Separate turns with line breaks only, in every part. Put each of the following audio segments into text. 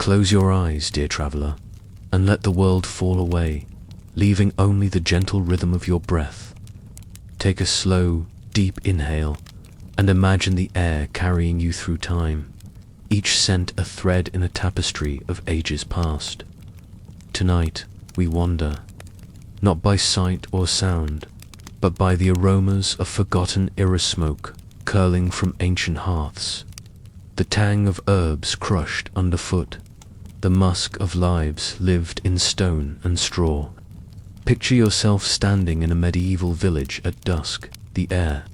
Close your eyes, dear traveler, and let the world fall away, leaving only the gentle rhythm of your breath. Take a slow, deep inhale, and imagine the air carrying you through time, each scent a thread in a tapestry of ages past. Tonight, we wander, not by sight or sound, but by the aromas of forgotten era smoke curling from ancient hearths, the tang of herbs crushed underfoot, the musk of lives lived in stone and straw. Picture yourself standing in a medieval village at dusk, the air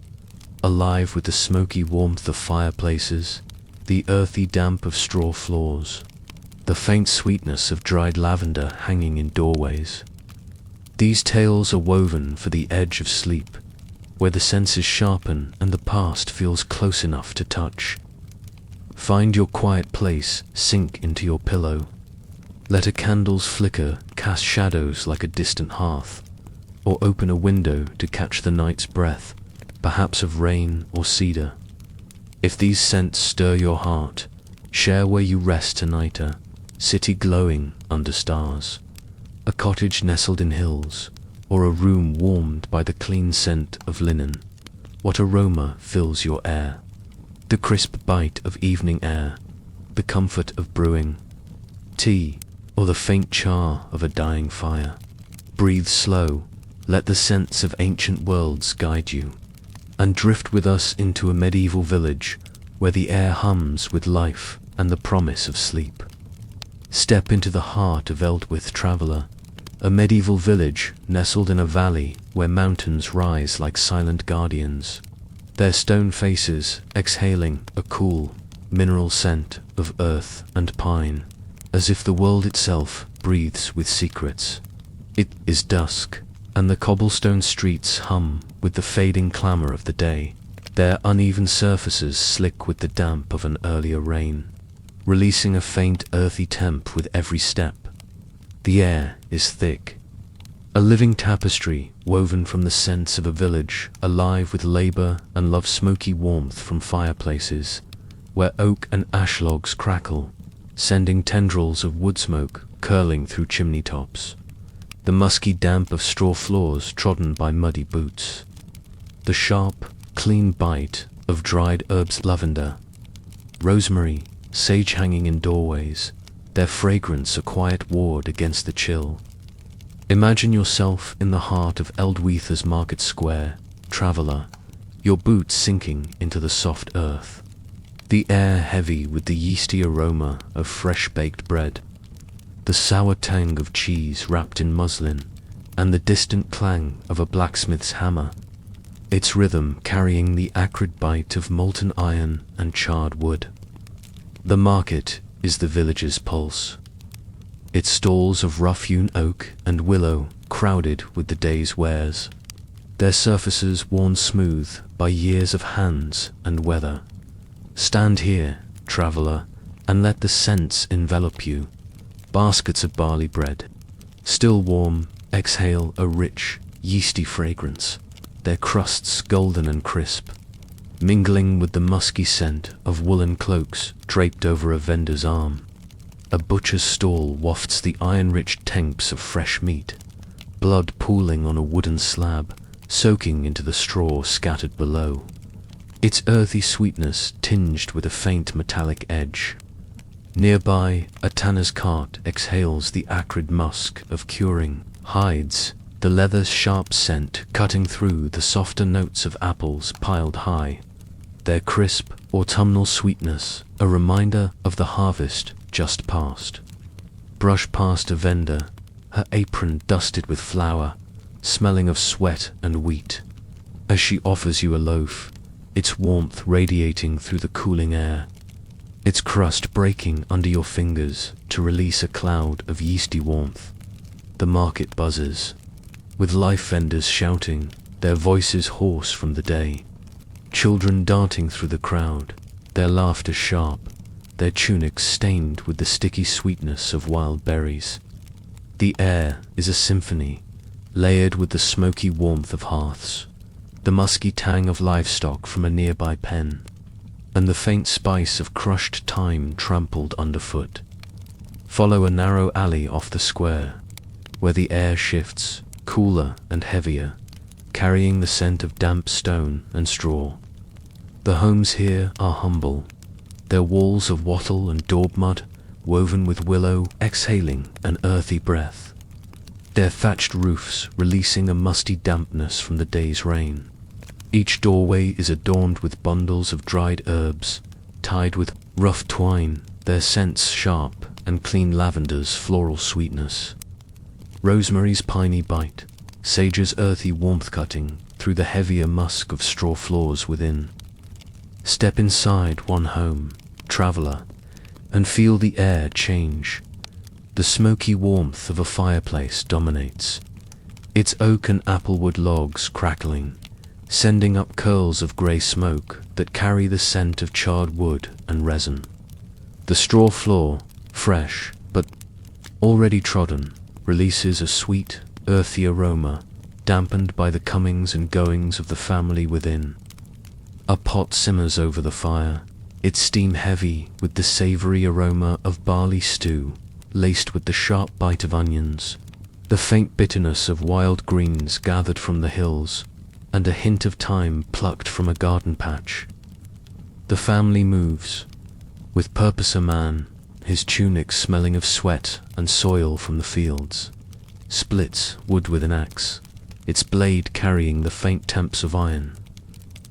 alive with the smoky warmth of fireplaces, the earthy damp of straw floors, the faint sweetness of dried lavender hanging in doorways. These tales are woven for the edge of sleep, where the senses sharpen and the past feels close enough to touch. Find your quiet place, sink into your pillow. Let a candle's flicker cast shadows like a distant hearth, or open a window to catch the night's breath, perhaps of rain or cedar. If these scents stir your heart, share where you rest tonight, a city glowing under stars, a cottage nestled in hills, or a room warmed by the clean scent of linen. What aroma fills your air? The crisp bite of evening air, the comfort of brewing tea, or the faint char of a dying fire. Breathe slow, let the scents of ancient worlds guide you, and drift with us into a medieval village where the air hums with life and the promise of sleep. Step into the heart of Eldwith, traveler, a medieval village nestled in a valley where mountains rise like silent guardians, their stone faces exhaling a cool, mineral scent of earth and pine, as if the world itself breathes with secrets. It is dusk, and the cobblestone streets hum with the fading clamor of the day, their uneven surfaces slick with the damp of an earlier rain, releasing a faint earthy temp with every step. The air is thick, a living tapestry woven from the scents of a village alive with labor and love's smoky warmth from fireplaces, where oak and ash logs crackle, sending tendrils of wood smoke curling through chimney tops, the musky damp of straw floors trodden by muddy boots, the sharp, clean bite of dried herbs, lavender, rosemary, sage hanging in doorways, their fragrance a quiet ward against the chill. Imagine yourself in the heart of Eldwether's market square, traveler, your boots sinking into the soft earth, the air heavy with the yeasty aroma of fresh baked bread, the sour tang of cheese wrapped in muslin, and the distant clang of a blacksmith's hammer, its rhythm carrying the acrid bite of molten iron and charred wood. The market is the village's pulse, its stalls of rough-hewn oak and willow crowded with the day's wares, their surfaces worn smooth by years of hands and weather. Stand here, traveler, and let the scents envelop you. Baskets of barley bread, still warm, exhale a rich, yeasty fragrance, their crusts golden and crisp, mingling with the musky scent of woolen cloaks draped over a vendor's arm. A butcher's stall wafts the iron-rich temps of fresh meat, blood pooling on a wooden slab, soaking into the straw scattered below, its earthy sweetness tinged with a faint metallic edge. Nearby, a tanner's cart exhales the acrid musk of curing hides, the leather's sharp scent cutting through the softer notes of apples piled high, their crisp, autumnal sweetness a reminder of the harvest just past. Brush past a vendor, her apron dusted with flour, smelling of sweat and wheat, as she offers you a loaf, its warmth radiating through the cooling air, its crust breaking under your fingers to release a cloud of yeasty warmth. The market buzzes, with life vendors shouting, their voices hoarse from the day, children darting through the crowd, their laughter sharp, their tunics stained with the sticky sweetness of wild berries. The air is a symphony, layered with the smoky warmth of hearths, the musky tang of livestock from a nearby pen, and the faint spice of crushed thyme trampled underfoot. Follow a narrow alley off the square, where the air shifts, cooler and heavier, carrying the scent of damp stone and straw. The homes here are humble, their walls of wattle and daub mud, woven with willow, exhaling an earthy breath. Their thatched roofs releasing a musty dampness from the day's rain. Each doorway is adorned with bundles of dried herbs, tied with rough twine, their scents sharp and clean lavender's floral sweetness. Rosemary's piney bite, sage's earthy warmth cutting through the heavier musk of straw floors within. Step inside one home, traveler, and feel the air change. The smoky warmth of a fireplace dominates, its oak and applewood logs crackling, sending up curls of grey smoke that carry the scent of charred wood and resin. The straw floor, fresh but already trodden, releases a sweet, earthy aroma, dampened by the comings and goings of the family within. A pot simmers over the fire, its steam heavy with the savoury aroma of barley stew, laced with the sharp bite of onions, the faint bitterness of wild greens gathered from the hills, and a hint of thyme plucked from a garden patch. The family moves, with purpose a man, his tunic smelling of sweat and soil from the fields, splits wood with an axe, its blade carrying the faint temps of iron.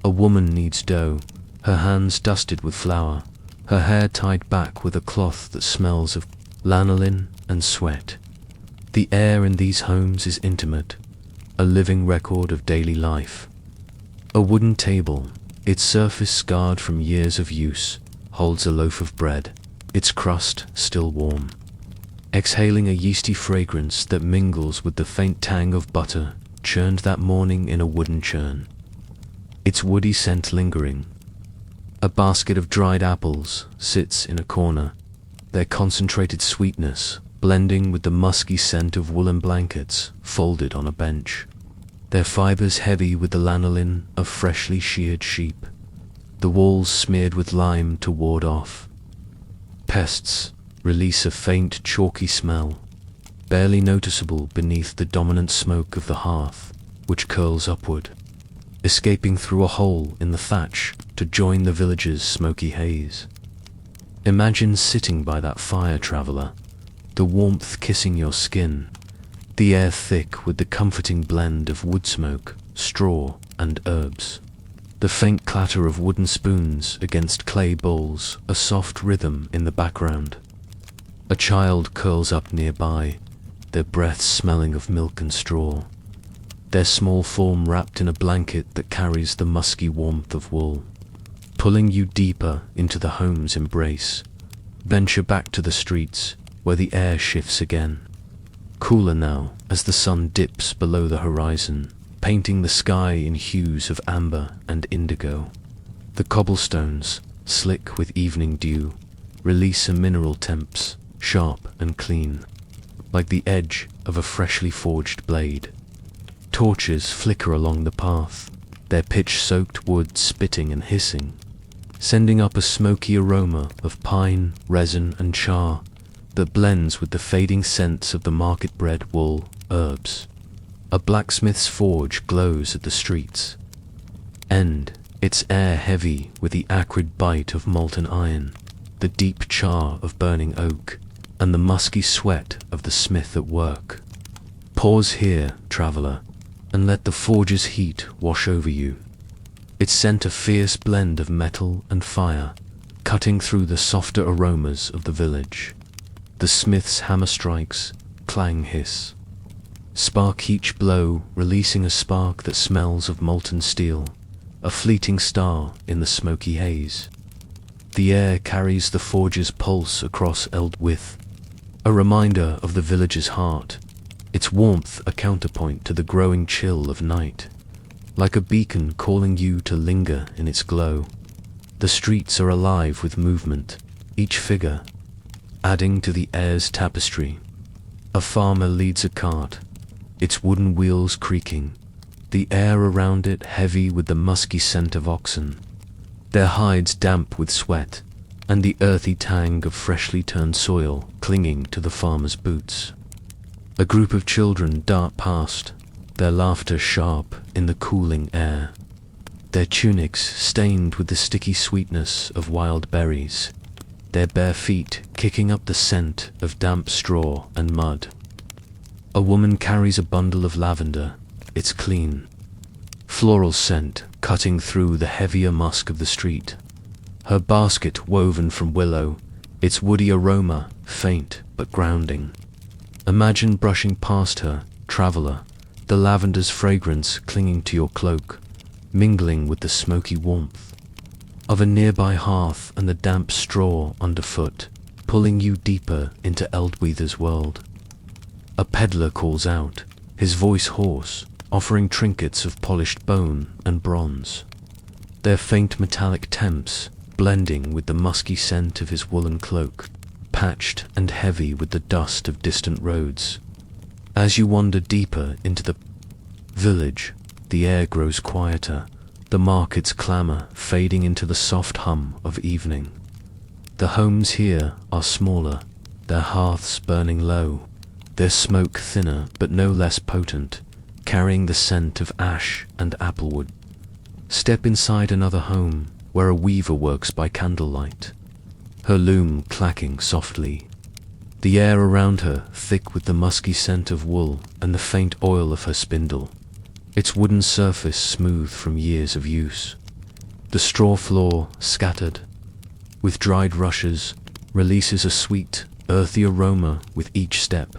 A woman kneads dough, her hands dusted with flour, her hair tied back with a cloth that smells of lanolin and sweat. The air in these homes is intimate, a living record of daily life. A wooden table, its surface scarred from years of use, holds a loaf of bread, its crust still warm, exhaling a yeasty fragrance that mingles with the faint tang of butter churned that morning in a wooden churn, its woody scent lingering. A basket of dried apples sits in a corner, their concentrated sweetness blending with the musky scent of woolen blankets folded on a bench, their fibers heavy with the lanolin of freshly sheared sheep, the walls smeared with lime to ward off pests, release a faint chalky smell, barely noticeable beneath the dominant smoke of the hearth, which curls upward, escaping through a hole in the thatch to join the village's smoky haze. Imagine sitting by that fire, traveler, the warmth kissing your skin, the air thick with the comforting blend of wood smoke, straw, and herbs. The faint clatter of wooden spoons against clay bowls, a soft rhythm in the background. A child curls up nearby, their breath smelling of milk and straw, their small form wrapped in a blanket that carries the musky warmth of wool. Pulling you deeper into the home's embrace, venture back to the streets, where the air shifts again. Cooler now as the sun dips below the horizon, painting the sky in hues of amber and indigo. The cobblestones, slick with evening dew, release a mineral temps, sharp and clean, like the edge of a freshly forged blade. Torches flicker along the path, their pitch-soaked wood spitting and hissing, sending up a smoky aroma of pine, resin, and char that blends with the fading scents of the market-bred wool, herbs. A blacksmith's forge glows at the street's end, its air heavy with the acrid bite of molten iron, the deep char of burning oak, and the musky sweat of the smith at work. Pause here, traveler, and let the forge's heat wash over you. It sent a fierce blend of metal and fire, cutting through the softer aromas of the village. The smith's hammer strikes, clang hiss. Spark each blow, releasing a spark that smells of molten steel, a fleeting star in the smoky haze. The air carries the forge's pulse across Eldwith, a reminder of the village's heart, its warmth a counterpoint to the growing chill of night, like a beacon calling you to linger in its glow. The streets are alive with movement, each figure adding to the air's tapestry. A farmer leads a cart, its wooden wheels creaking, the air around it heavy with the musky scent of oxen, their hides damp with sweat, and the earthy tang of freshly turned soil clinging to the farmer's boots. A group of children dart past, their laughter sharp in the cooling air, their tunics stained with the sticky sweetness of wild berries, their bare feet kicking up the scent of damp straw and mud. A woman carries a bundle of lavender, its clean, floral scent cutting through the heavier musk of the street. Her basket woven from willow, its woody aroma faint but grounding. Imagine brushing past her, traveler, the lavender's fragrance clinging to your cloak, mingling with the smoky warmth of a nearby hearth and the damp straw underfoot, pulling you deeper into Eldweather's world. A peddler calls out, his voice hoarse, offering trinkets of polished bone and bronze, their faint metallic temps blending with the musky scent of his woolen cloak, patched and heavy with the dust of distant roads. As you wander deeper into the village, the air grows quieter, the market's clamor fading into the soft hum of evening. The homes here are smaller, their hearths burning low, their smoke thinner but no less potent, carrying the scent of ash and applewood. Step inside another home, where a weaver works by candlelight, her loom clacking softly. The air around her thick with the musky scent of wool and the faint oil of her spindle, its wooden surface smooth from years of use. The straw floor, scattered with dried rushes, releases a sweet, earthy aroma with each step,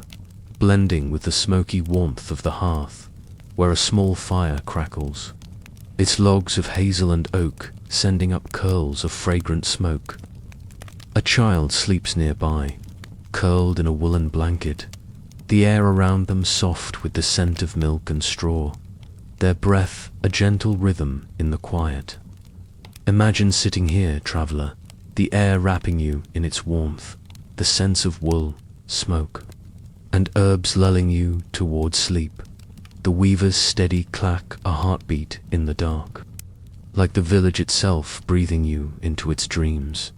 blending with the smoky warmth of the hearth, where a small fire crackles, its logs of hazel and oak sending up curls of fragrant smoke. A child sleeps nearby, curled in a woolen blanket, the air around them soft with the scent of milk and straw, their breath a gentle rhythm in the quiet. Imagine sitting here, traveler, the air wrapping you in its warmth, the sense of wool, smoke, and herbs lulling you toward sleep, the weaver's steady clack a heartbeat in the dark, like the village itself breathing you into its dreams.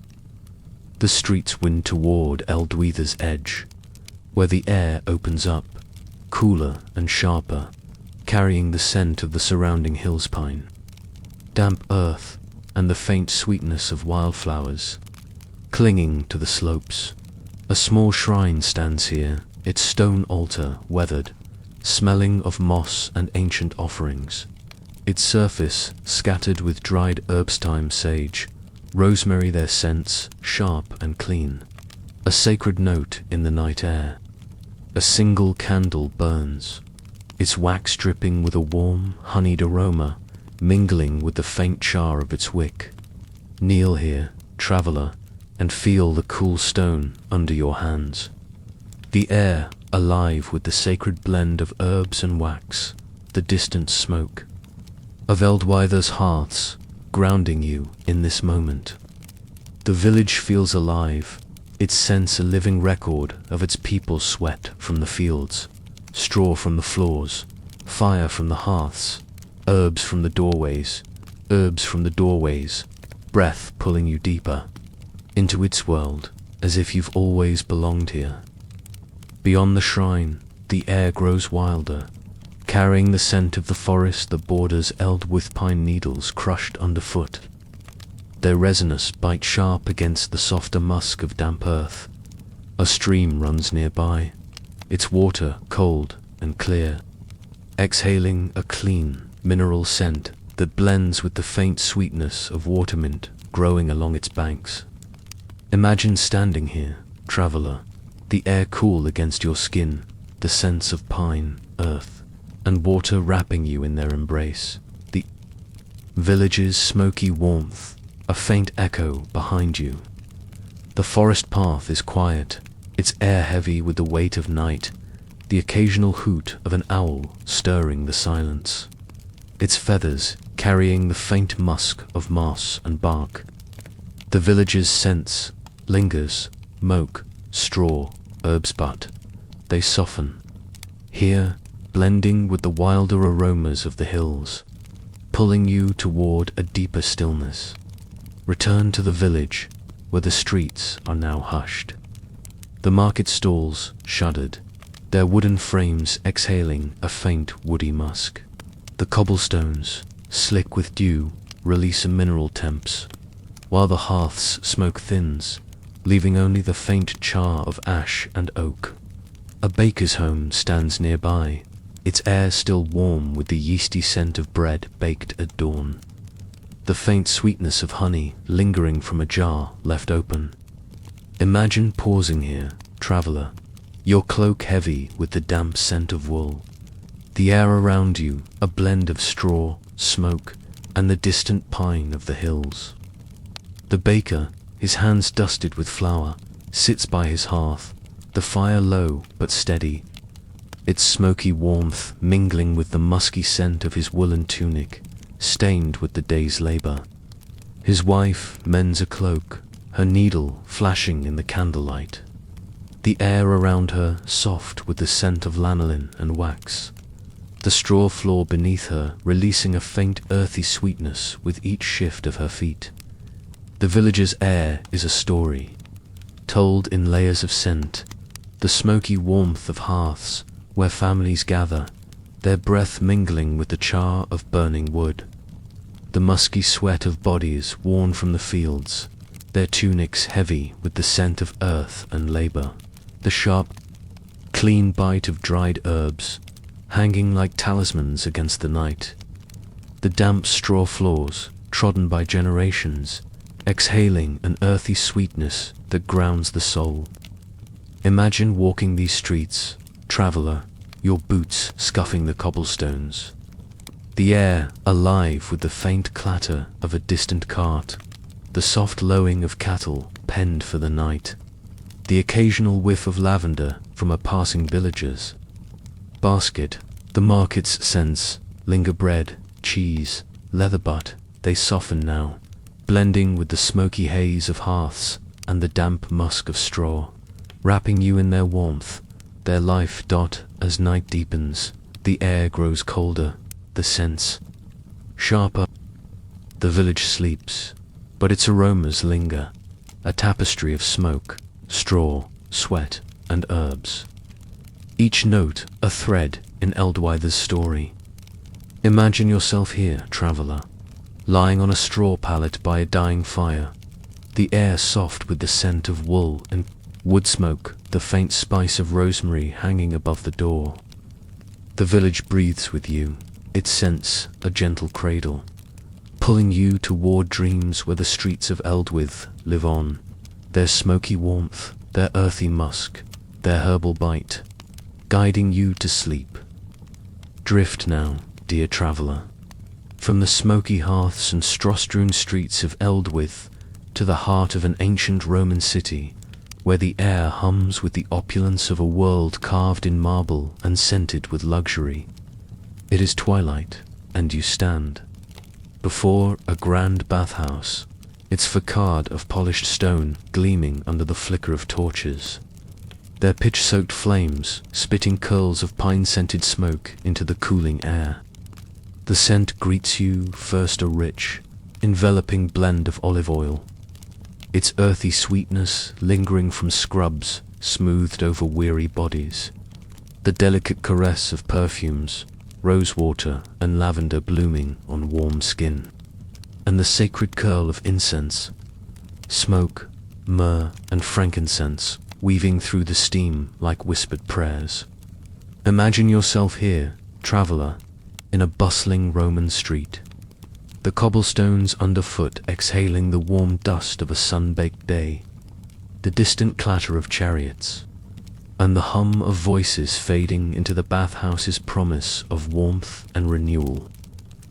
The streets wind toward Eldweather's edge, where the air opens up, cooler and sharper, carrying the scent of the surrounding hill's pine, damp earth, and the faint sweetness of wildflowers, clinging to the slopes. A small shrine stands here, its stone altar weathered, smelling of moss and ancient offerings, its surface scattered with dried herbs-thyme sage, rosemary, their scents sharp and clean. A sacred note in the night air. A single candle burns, its wax dripping with a warm, honeyed aroma, mingling with the faint char of its wick. Kneel here, traveler, and feel the cool stone under your hands. The air alive with the sacred blend of herbs and wax, the distant smoke of Eldweather's hearths, grounding you in this moment. The village feels alive, its sense a living record of its people's sweat from the fields, straw from the floors, fire from the hearths, herbs from the doorways, breath pulling you deeper into its world, as if you've always belonged here. Beyond the shrine, the air grows wilder, carrying the scent of the forest that borders Eld with pine needles crushed underfoot. Their resinous bite sharp against the softer musk of damp earth. A stream runs nearby, its water cold and clear, exhaling a clean, mineral scent that blends with the faint sweetness of watermint growing along its banks. Imagine standing here, traveler, the air cool against your skin, the sense of pine, earth, and water wrapping you in their embrace. The village's smoky warmth, a faint echo behind you. The forest path is quiet, its air heavy with the weight of night, the occasional hoot of an owl stirring the silence, its feathers carrying the faint musk of moss and bark. The village's scents lingers, moke, straw, herbs, but they soften, here blending with the wilder aromas of the hills, pulling you toward a deeper stillness. Return to the village, where the streets are now hushed. The market stalls shuddered, their wooden frames exhaling a faint woody musk. The cobblestones, slick with dew, release a mineral temps, while the hearth's smoke thins, leaving only the faint char of ash and oak. A baker's home stands nearby, its air still warm with the yeasty scent of bread baked at dawn. The faint sweetness of honey lingering from a jar left open. Imagine pausing here, traveller, your cloak heavy with the damp scent of wool. The air around you a blend of straw, smoke, and the distant pine of the hills. The baker, his hands dusted with flour, sits by his hearth, the fire low but steady, its smoky warmth mingling with the musky scent of his woolen tunic, stained with the day's labor. His wife mends a cloak, her needle flashing in the candlelight. The air around her soft with the scent of lanolin and wax. The straw floor beneath her releasing a faint earthy sweetness with each shift of her feet. The village's air is a story, told in layers of scent, the smoky warmth of hearths where families gather, their breath mingling with the char of burning wood. The musky sweat of bodies worn from the fields, their tunics heavy with the scent of earth and labor. The sharp, clean bite of dried herbs, hanging like talismans against the night. The damp straw floors, trodden by generations, exhaling an earthy sweetness that grounds the soul. Imagine walking these streets, traveller, your boots scuffing the cobblestones. The air alive with the faint clatter of a distant cart, the soft lowing of cattle penned for the night, the occasional whiff of lavender from a passing villager's basket. The market's scents linger: bread, cheese, leather butt. They soften now, blending with the smoky haze of hearths and the damp musk of straw, wrapping you in their warmth, their life. As night deepens, the air grows colder, the scents sharper. The village sleeps, but its aromas linger, a tapestry of smoke, straw, sweat, and herbs. Each note a thread in Eldwither's story. Imagine yourself here, traveller, lying on a straw pallet by a dying fire, the air soft with the scent of wool and wood smoke, the faint spice of rosemary hanging above the door. The village breathes with you, its scents a gentle cradle, pulling you toward dreams where the streets of Eldwith live on, their smoky warmth, their earthy musk, their herbal bite, guiding you to sleep. Drift now, dear traveller, from the smoky hearths and straw-strewn streets of Eldwith to the heart of an ancient Roman city, where the air hums with the opulence of a world carved in marble and scented with luxury. It is twilight, and you stand before a grand bathhouse, its facade of polished stone gleaming under the flicker of torches, their pitch-soaked flames spitting curls of pine-scented smoke into the cooling air. The scent greets you first, a rich, enveloping blend of olive oil, its earthy sweetness lingering from scrubs smoothed over weary bodies, the delicate caress of perfumes, rosewater and lavender blooming on warm skin, and the sacred curl of incense, smoke, myrrh, and frankincense weaving through the steam like whispered prayers. Imagine yourself here, traveller, in a bustling Roman street, the cobblestones underfoot exhaling the warm dust of a sun-baked day, the distant clatter of chariots, and the hum of voices fading into the bathhouse's promise of warmth and renewal.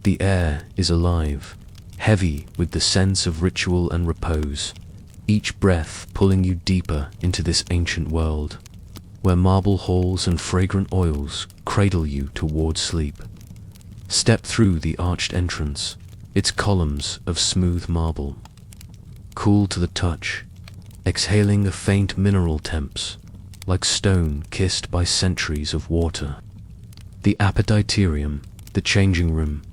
The air is alive, heavy with the sense of ritual and repose, each breath pulling you deeper into this ancient world, where marble halls and fragrant oils cradle you toward sleep. Step through the arched entrance, its columns of smooth marble, cool to the touch, exhaling a faint mineral temps, like stone kissed by centuries of water. The appetiterium, the changing room,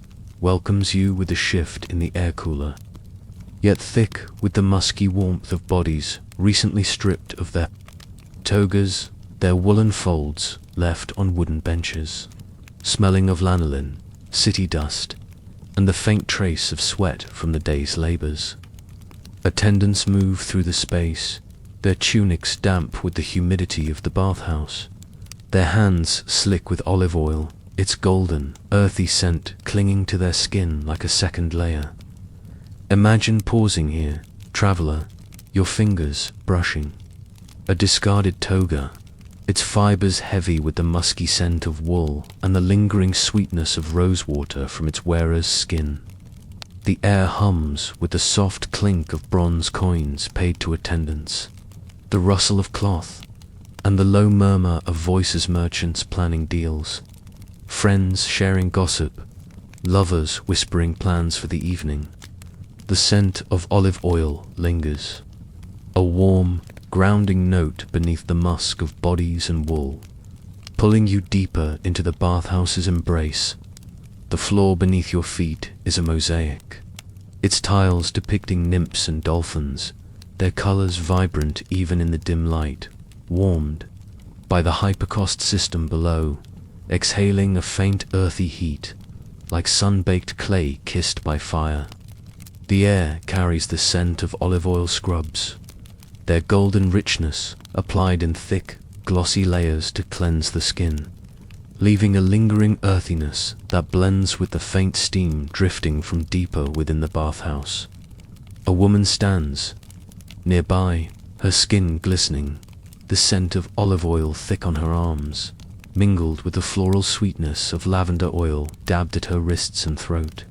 welcomes you with a shift in the air cooler, yet thick with the musky warmth of bodies recently stripped of their togas, their woolen folds left on wooden benches, smelling of lanolin, city dust, and the faint trace of sweat from the day's labors. Attendants move through the space, their tunics damp with the humidity of the bathhouse, their hands slick with olive oil, its golden, earthy scent clinging to their skin like a second layer. Imagine pausing here, traveler, your fingers brushing a discarded toga, its fibers heavy with the musky scent of wool and the lingering sweetness of rosewater from its wearer's skin. The air hums with the soft clink of bronze coins paid to attendants, the rustle of cloth, and the low murmur of voices, merchants planning deals, friends sharing gossip, lovers whispering plans for the evening. The scent of olive oil lingers, a warm, grounding note beneath the musk of bodies and wool, pulling you deeper into the bathhouse's embrace. The floor beneath your feet is a mosaic, its tiles depicting nymphs and dolphins, their colors vibrant even in the dim light, warmed by the hypercost system below, exhaling a faint earthy heat, like sun-baked clay kissed by fire. The air carries the scent of olive oil scrubs, their golden richness applied in thick, glossy layers to cleanse the skin, leaving a lingering earthiness that blends with the faint steam drifting from deeper within the bathhouse. A woman stands nearby, her skin glistening, the scent of olive oil thick on her arms, mingled with the floral sweetness of lavender oil dabbed at her wrists and throat.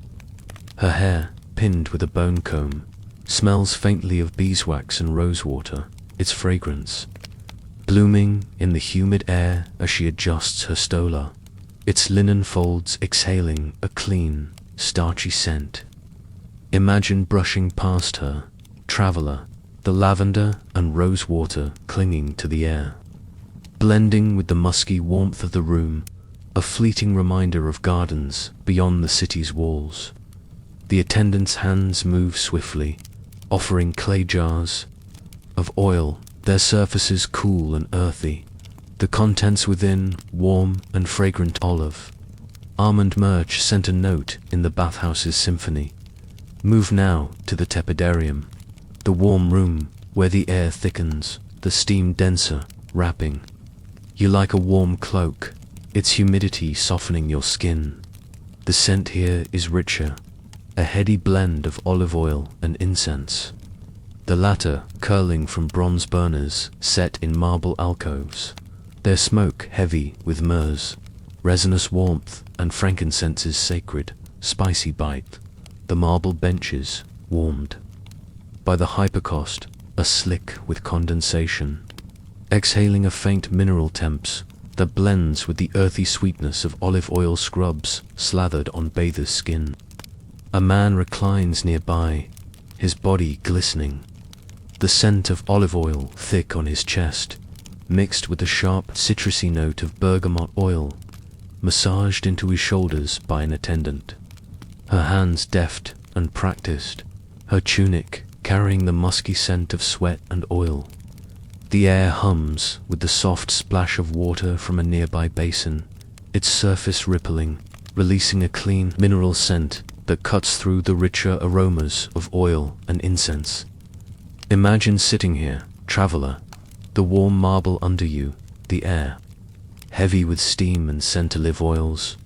Her hair, pinned with a bone comb, smells faintly of beeswax and rosewater, its fragrance blooming in the humid air as she adjusts her stola, its linen folds exhaling a clean, starchy scent. Imagine brushing past her, traveler, the lavender and rosewater clinging to the air, blending with the musky warmth of the room, a fleeting reminder of gardens beyond the city's walls. The attendant's hands move swiftly, offering clay jars of oil, their surfaces cool and earthy, the contents within warm and fragrant olive. Almond myrrh sent a note in the bathhouse's symphony. Move now to the tepidarium, the warm room where the air thickens, the steam denser, wrapping you like a warm cloak, its humidity softening your skin. The scent here is richer, a heady blend of olive oil and incense, the latter curling from bronze burners set in marble alcoves, their smoke heavy with myrrh's resinous warmth and frankincense's sacred, spicy bite. The marble benches, warmed by the hypercost, are slick with condensation, exhaling a faint mineral temps that blends with the earthy sweetness of olive oil scrubs slathered on bathers' skin. A man reclines nearby, his body glistening, the scent of olive oil thick on his chest, mixed with the sharp citrusy note of bergamot oil, massaged into his shoulders by an attendant. Her hands deft and practiced, her tunic carrying the musky scent of sweat and oil. The air hums with the soft splash of water from a nearby basin, its surface rippling, releasing a clean mineral scent that cuts through the richer aromas of oil and incense. Imagine sitting here, traveler, the warm marble under you, the air, heavy with steam and scent olive oils,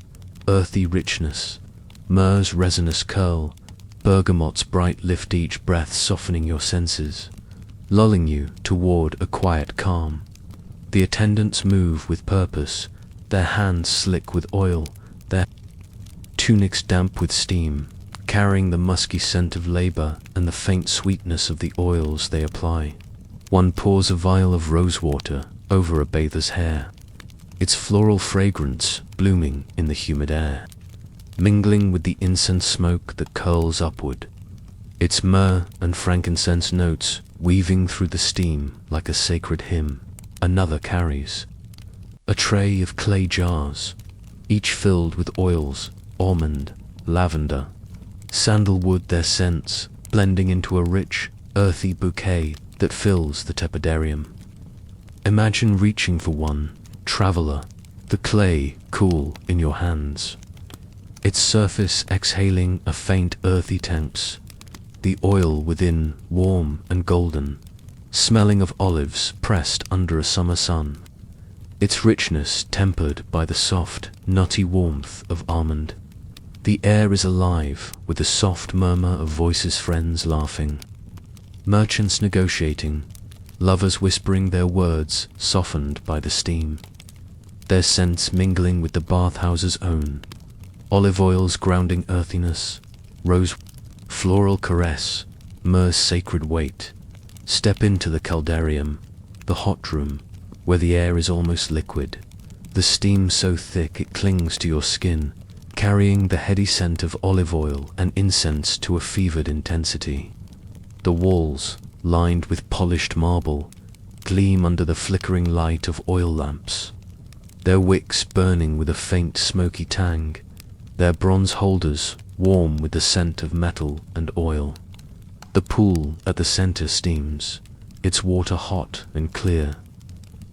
earthy richness, myrrh's resinous curl, bergamot's bright lift, each breath softening your senses, lulling you toward a quiet calm. The attendants move with purpose, their hands slick with oil, their tunics damp with steam, carrying the musky scent of labor and the faint sweetness of the oils they apply. One pours a vial of rosewater over a bather's hair, its floral fragrance blooming in the humid air, mingling with the incense smoke that curls upward, its myrrh and frankincense notes weaving through the steam like a sacred hymn. Another carries a tray of clay jars, each filled with oils, almond, lavender, sandalwood, their scents blending into a rich, earthy bouquet that fills the tepidarium. Imagine reaching for one, traveler, the clay cool in your hands, its surface exhaling a faint earthy temps, the oil within warm and golden, smelling of olives pressed under a summer sun, its richness tempered by the soft, nutty warmth of almond. The air is alive with the soft murmur of voices, friends laughing, merchants negotiating, lovers whispering their words softened by the steam, their scents mingling with the bathhouses' own, olive oil's grounding earthiness, rose floral caress, myrrh's sacred weight. Step into the caldarium, the hot room, where the air is almost liquid, the steam so thick it clings to your skin, carrying the heady scent of olive oil and incense to a fevered intensity. The walls, lined with polished marble, gleam under the flickering light of oil lamps, their wicks burning with a faint smoky tang, their bronze holders warm with the scent of metal and oil. The pool at the center steams, its water hot and clear,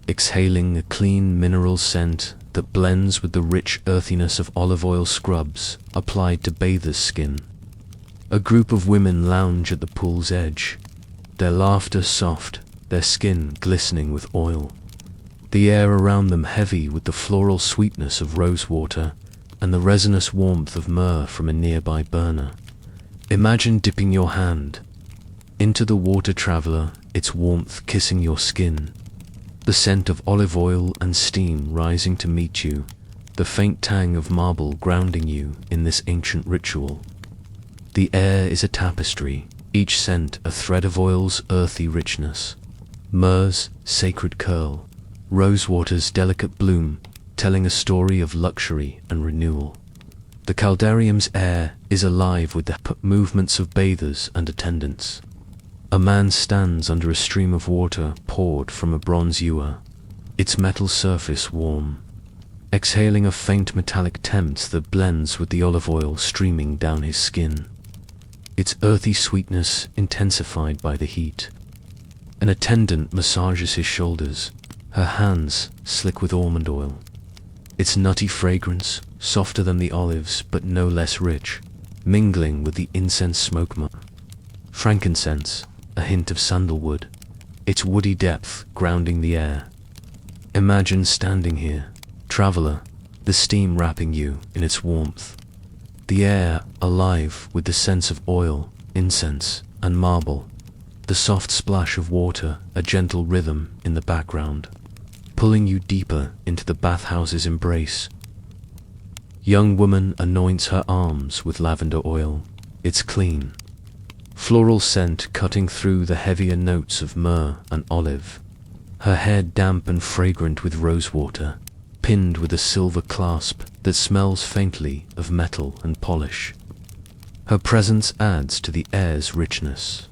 exhaling a clean mineral scent that blends with the rich earthiness of olive oil scrubs applied to bathers' skin. A group of women lounge at the pool's edge, their laughter soft, their skin glistening with oil, the air around them heavy with the floral sweetness of rosewater and the resinous warmth of myrrh from a nearby burner. Imagine dipping your hand into the water, traveler, its warmth kissing your skin, the scent of olive oil and steam rising to meet you, the faint tang of marble grounding you in this ancient ritual. The air is a tapestry, each scent a thread of oil's earthy richness, myrrh's sacred curl, rosewater's delicate bloom, telling a story of luxury and renewal. The caldarium's air is alive with the movements of bathers and attendants. A man stands under a stream of water poured from a bronze ewer, its metal surface warm, exhaling a faint metallic temps that blends with the olive oil streaming down his skin, its earthy sweetness intensified by the heat. An attendant massages his shoulders, her hands slick with almond oil, its nutty fragrance softer than the olives but no less rich, mingling with the incense smoke. Frankincense, a hint of sandalwood, its woody depth grounding the air. Imagine standing here, traveler, the steam wrapping you in its warmth, the air alive with the sense of oil, incense, and marble, the soft splash of water a gentle rhythm in the background, pulling you deeper into the bathhouse's embrace. Young woman anoints her arms with lavender oil, its clean, floral scent cutting through the heavier notes of myrrh and olive, her hair damp and fragrant with rosewater, pinned with a silver clasp that smells faintly of metal and polish. Her presence adds to the air's richness,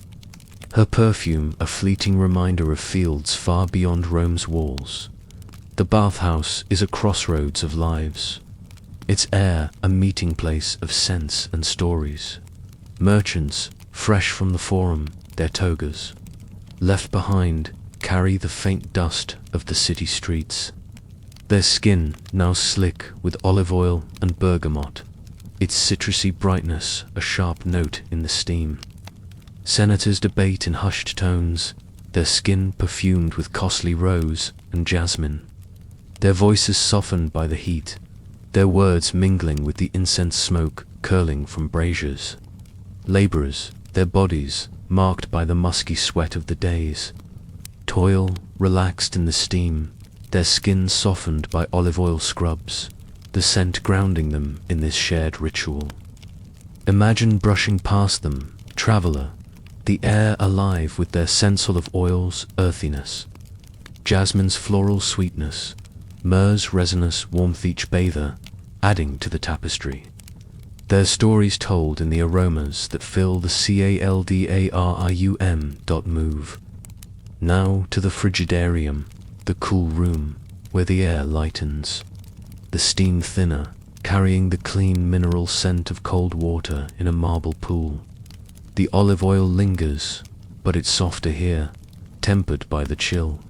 her perfume a fleeting reminder of fields far beyond Rome's walls. The bathhouse is a crossroads of lives, its air a meeting place of scents and stories. Merchants, fresh from the forum, their togas left behind, carry the faint dust of the city streets, their skin now slick with olive oil and bergamot, its citrusy brightness a sharp note in the steam. Senators debate in hushed tones, their skin perfumed with costly rose and jasmine, their voices softened by the heat, their words mingling with the incense smoke curling from braziers. Laborers, their bodies marked by the musky sweat of the days, toil relaxed in the steam, their skins softened by olive oil scrubs, the scent grounding them in this shared ritual. Imagine brushing past them, traveler, the air alive with their sense of oil's earthiness, jasmine's floral sweetness, myrrh's resinous warmth, each bather adding to the tapestry. Their stories told in the aromas that fill the caldarium.move. Now to the frigidarium, the cool room where the air lightens, the steam thinner, carrying the clean mineral scent of cold water in a marble pool. The olive oil lingers, but it's softer here, tempered by the chill,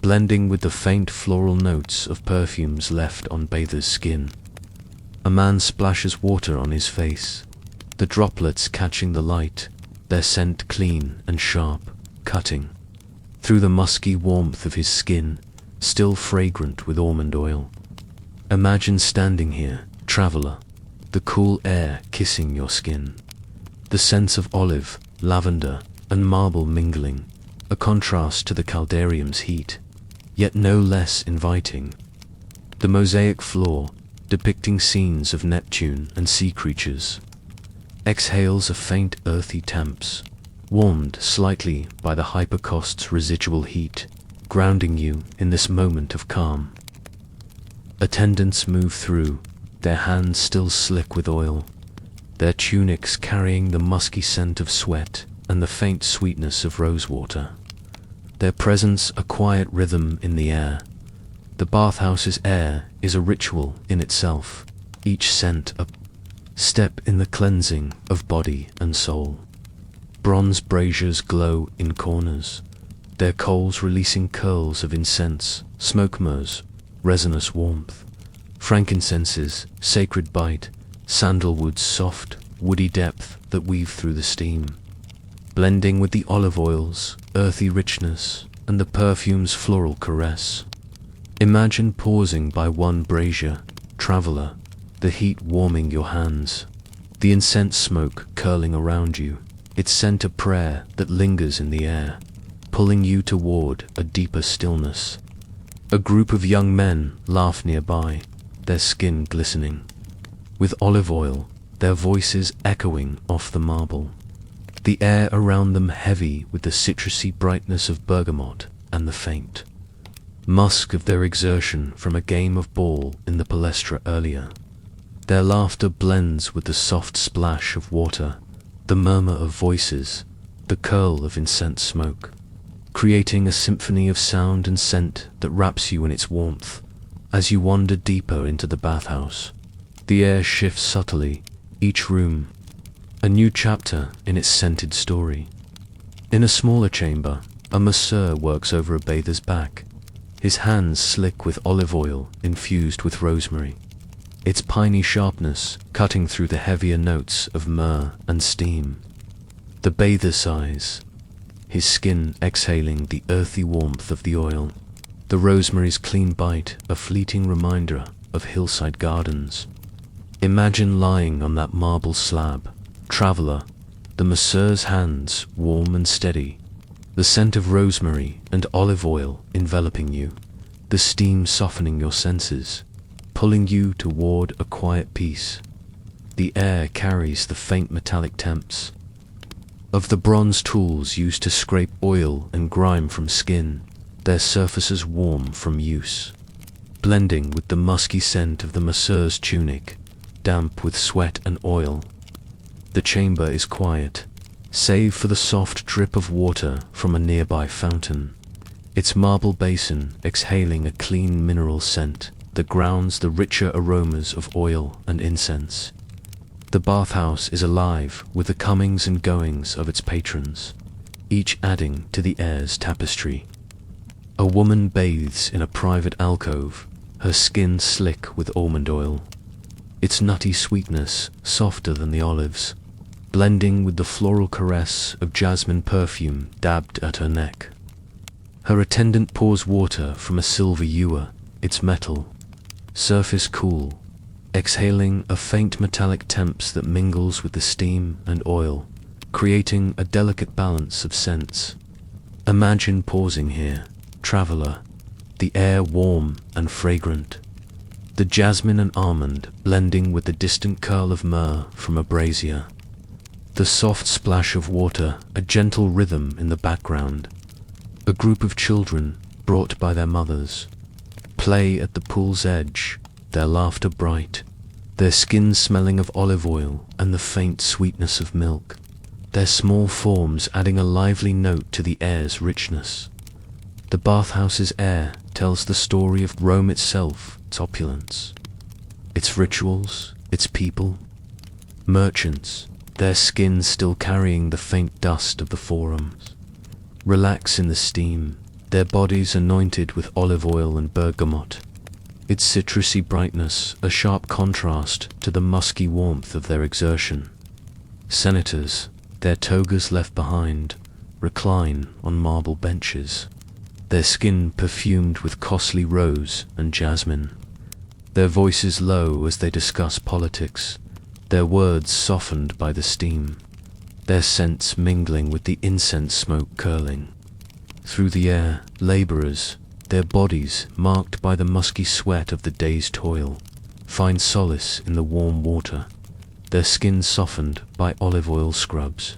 blending with the faint floral notes of perfumes left on bather's skin. A man splashes water on his face, the droplets catching the light, their scent clean and sharp, cutting through the musky warmth of his skin, still fragrant with almond oil. Imagine standing here, traveler, the cool air kissing your skin, the scents of olive, lavender, and marble mingling, a contrast to the caldarium's heat, yet no less inviting. The mosaic floor, depicting scenes of Neptune and sea creatures, exhales a faint earthy temps, warmed slightly by the hypercost's residual heat, grounding you in this moment of calm. Attendants move through, their hands still slick with oil, their tunics carrying the musky scent of sweat and the faint sweetness of rosewater. Their presence a quiet rhythm in the air. The bathhouse's air is a ritual in itself, each scent a step in the cleansing of body and soul. Bronze braziers glow in corners, their coals releasing curls of incense, smoke myrrhs, resinous warmth, frankincenses, sacred bite, sandalwood's soft, woody depth that weave through the steam, blending with the olive oil's earthy richness and the perfume's floral caress. Imagine pausing by one brazier, traveler, the heat warming your hands, the incense smoke curling around you, its scent a prayer that lingers in the air, pulling you toward a deeper stillness. A group of young men laugh nearby, their skin glistening with olive oil, their voices echoing off the marble, the air around them heavy with the citrusy brightness of bergamot and the faint musk of their exertion from a game of ball in the palestra earlier. Their laughter blends with the soft splash of water, the murmur of voices, the curl of incense smoke, creating a symphony of sound and scent that wraps you in its warmth. As you wander deeper into the bathhouse, the air shifts subtly, each room a new chapter in its scented story. In a smaller chamber, a masseur works over a bather's back, his hands slick with olive oil infused with rosemary, its piney sharpness cutting through the heavier notes of myrrh and steam. The bather sighs, his skin exhaling the earthy warmth of the oil, the rosemary's clean bite a fleeting reminder of hillside gardens. Imagine lying on that marble slab, traveler, the masseur's hands warm and steady, the scent of rosemary and olive oil enveloping you, the steam softening your senses, pulling you toward a quiet peace. The air carries the faint metallic temps of the bronze tools used to scrape oil and grime from skin, their surfaces warm from use, blending with the musky scent of the masseur's tunic, damp with sweat and oil. The chamber is quiet, save for the soft drip of water from a nearby fountain, its marble basin exhaling a clean mineral scent that grounds the richer aromas of oil and incense. The bathhouse is alive with the comings and goings of its patrons, each adding to the air's tapestry. A woman bathes in a private alcove, her skin slick with almond oil, its nutty sweetness softer than the olives, blending with the floral caress of jasmine perfume dabbed at her neck. Her attendant pours water from a silver ewer, its metal surface cool, exhaling a faint metallic temps that mingles with the steam and oil, creating a delicate balance of scents. Imagine pausing here, traveler, the air warm and fragrant, the jasmine and almond blending with the distant curl of myrrh from a brazier, the soft splash of water a gentle rhythm in the background. A group of children, brought by their mothers, play at the pool's edge, their laughter bright, their skins smelling of olive oil and the faint sweetness of milk, their small forms adding a lively note to the air's richness. The bathhouse's air tells the story of Rome itself, its opulence, its rituals, its people, merchants, their skin still carrying the faint dust of the forearms. Relax in the steam, their bodies anointed with olive oil and bergamot, its citrusy brightness a sharp contrast to the musky warmth of their exertion. Senators, their togas left behind, recline on marble benches, their skin perfumed with costly rose and jasmine, their voices low as they discuss politics, their words softened by the steam, their scents mingling with the incense smoke curling. Through the air, laborers, their bodies marked by the musky sweat of the day's toil, find solace in the warm water, their skins softened by olive oil scrubs,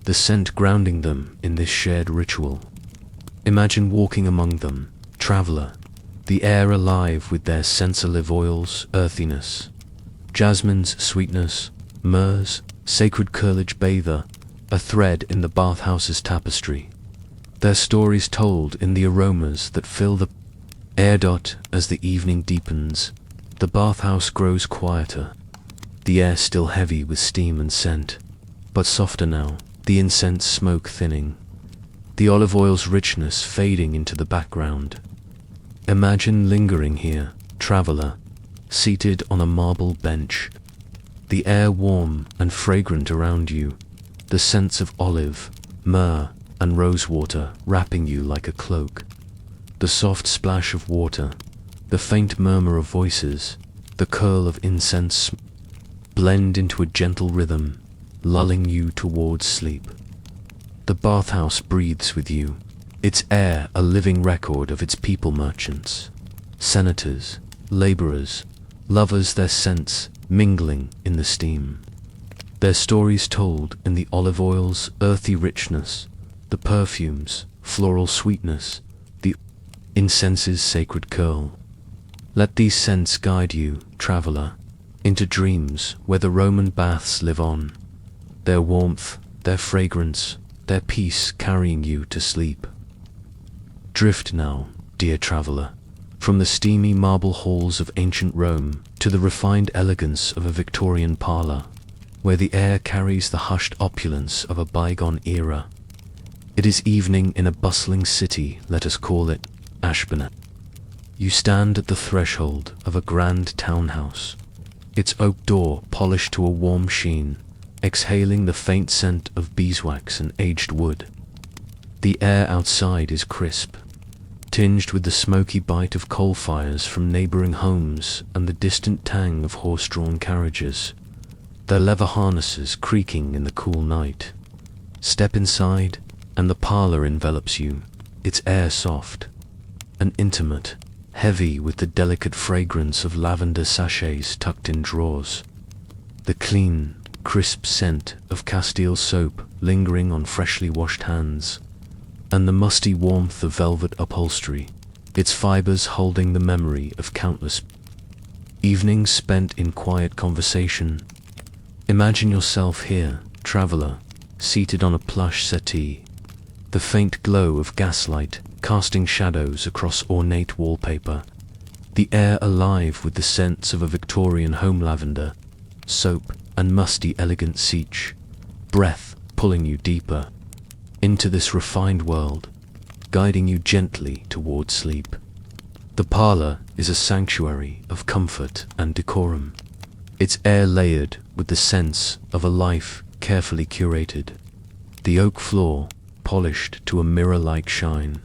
the scent grounding them in this shared ritual. Imagine walking among them, traveler, the air alive with their sensitive oils, earthiness, jasmine's sweetness, myrrh's sacred curlage bather, a thread in the bathhouse's tapestry. Their stories told in the aromas that fill the air. As the evening deepens, the bathhouse grows quieter, the air still heavy with steam and scent, but softer now, the incense smoke thinning, the olive oil's richness fading into the background. Imagine lingering here, traveler, seated on a marble bench, the air warm and fragrant around you, the scents of olive, myrrh, and rosewater wrapping you like a cloak. The soft splash of water, the faint murmur of voices, the curl of incense blend into a gentle rhythm, lulling you towards sleep. The bathhouse breathes with you, its air a living record of its people, merchants, senators, laborers, lovers, their scents mingling in the steam, their stories told in the olive oil's earthy richness, the perfume's floral sweetness, the incense's sacred curl. Let these scents guide you, traveler, into dreams where the Roman baths live on, their warmth, their fragrance, their peace carrying you to sleep. Drift now, dear traveler, from the steamy marble halls of ancient Rome to the refined elegance of a Victorian parlor, where the air carries the hushed opulence of a bygone era. It is evening in a bustling city, let us call it Ashburn. You stand at the threshold of a grand townhouse, its oak door polished to a warm sheen, exhaling the faint scent of beeswax and aged wood. The air outside is crisp, tinged with the smoky bite of coal fires from neighboring homes and the distant tang of horse-drawn carriages, their leather harnesses creaking in the cool night. Step inside, and the parlor envelops you, its air soft and intimate, heavy with the delicate fragrance of lavender sachets tucked in drawers, the clean, crisp scent of Castile soap lingering on freshly washed hands, and the musty warmth of velvet upholstery, its fibers holding the memory of countless evenings spent in quiet conversation. Imagine yourself here, traveler, seated on a plush settee, the faint glow of gaslight casting shadows across ornate wallpaper, the air alive with the scents of a Victorian home lavender, soap, and musty elegant sach, breath pulling you deeper into this refined world, guiding you gently toward sleep. The parlor is a sanctuary of comfort and decorum, its air layered with the sense of a life carefully curated. The oak floor, polished to a mirror-like shine,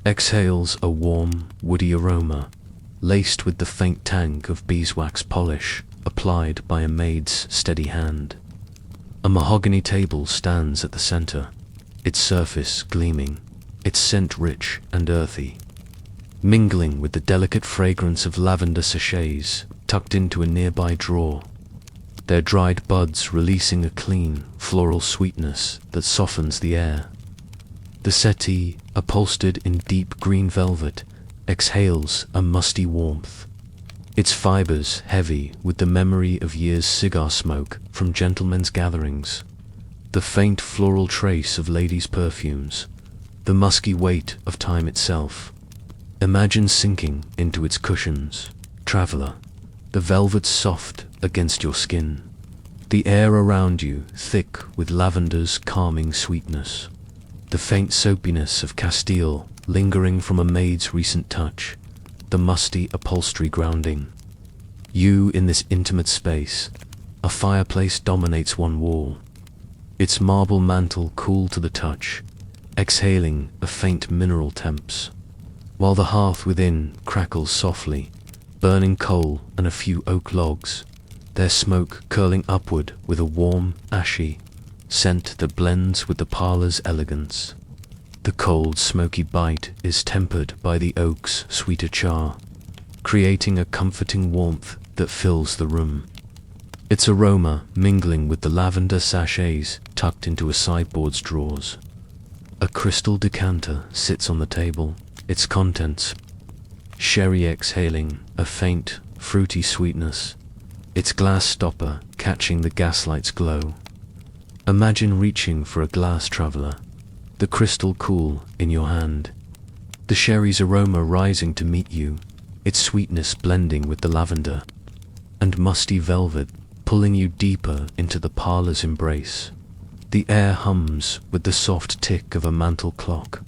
exhales a warm, woody aroma, laced with the faint tang of beeswax polish applied by a maid's steady hand. A mahogany table stands at the center, its surface gleaming, its scent rich and earthy, mingling with the delicate fragrance of lavender sachets tucked into a nearby drawer, their dried buds releasing a clean, floral sweetness that softens the air. The settee, upholstered in deep green velvet, exhales a musty warmth, its fibers heavy with the memory of years' cigar smoke from gentlemen's gatherings, the faint floral trace of ladies' perfumes, the musky weight of time itself. Imagine sinking into its cushions, traveler, the velvet soft against your skin, The air around you thick with lavender's calming sweetness. The faint soapiness of Castile lingering from a maid's recent touch. The musty upholstery grounding. You in this intimate space. A fireplace dominates one wall. Its marble mantle cool to the touch, exhaling a faint mineral temps. While the hearth within crackles softly, burning coal and a few oak logs, their smoke curling upward with a warm, ashy scent that blends with the parlor's elegance. The cold, smoky bite is tempered by the oak's sweeter char, creating a comforting warmth that fills the room. Its aroma mingling with the lavender sachets tucked into a sideboard's drawers. A crystal decanter sits on the table, its contents sherry exhaling a faint, fruity sweetness, its glass stopper catching the gaslight's glow. Imagine reaching for a glass, traveler, the crystal cool in your hand, the sherry's aroma rising to meet you, its sweetness blending with the lavender and musty velvet pulling you deeper into the parlor's embrace. The air hums with the soft tick of a mantel clock,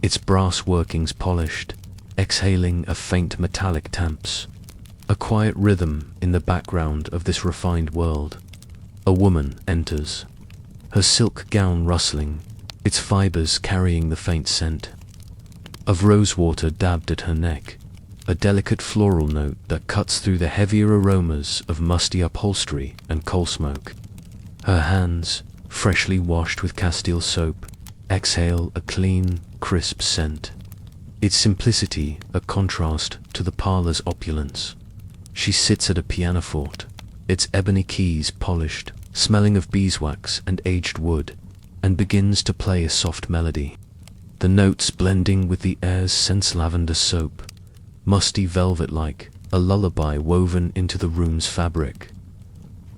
its brass workings polished, exhaling a faint metallic temps. A quiet rhythm in the background of this refined world. A woman enters, her silk gown rustling, its fibers carrying the faint scent of rosewater dabbed at her neck, a delicate floral note that cuts through the heavier aromas of musty upholstery and coal smoke. Her hands, freshly washed with Castile soap, exhale a clean, crisp scent. Its simplicity a contrast to the parlor's opulence. She sits at a pianoforte, its ebony keys polished, smelling of beeswax and aged wood, and begins to play a soft melody. The notes blending with the air's scents lavender soap, musty velvet-like, a lullaby woven into the room's fabric.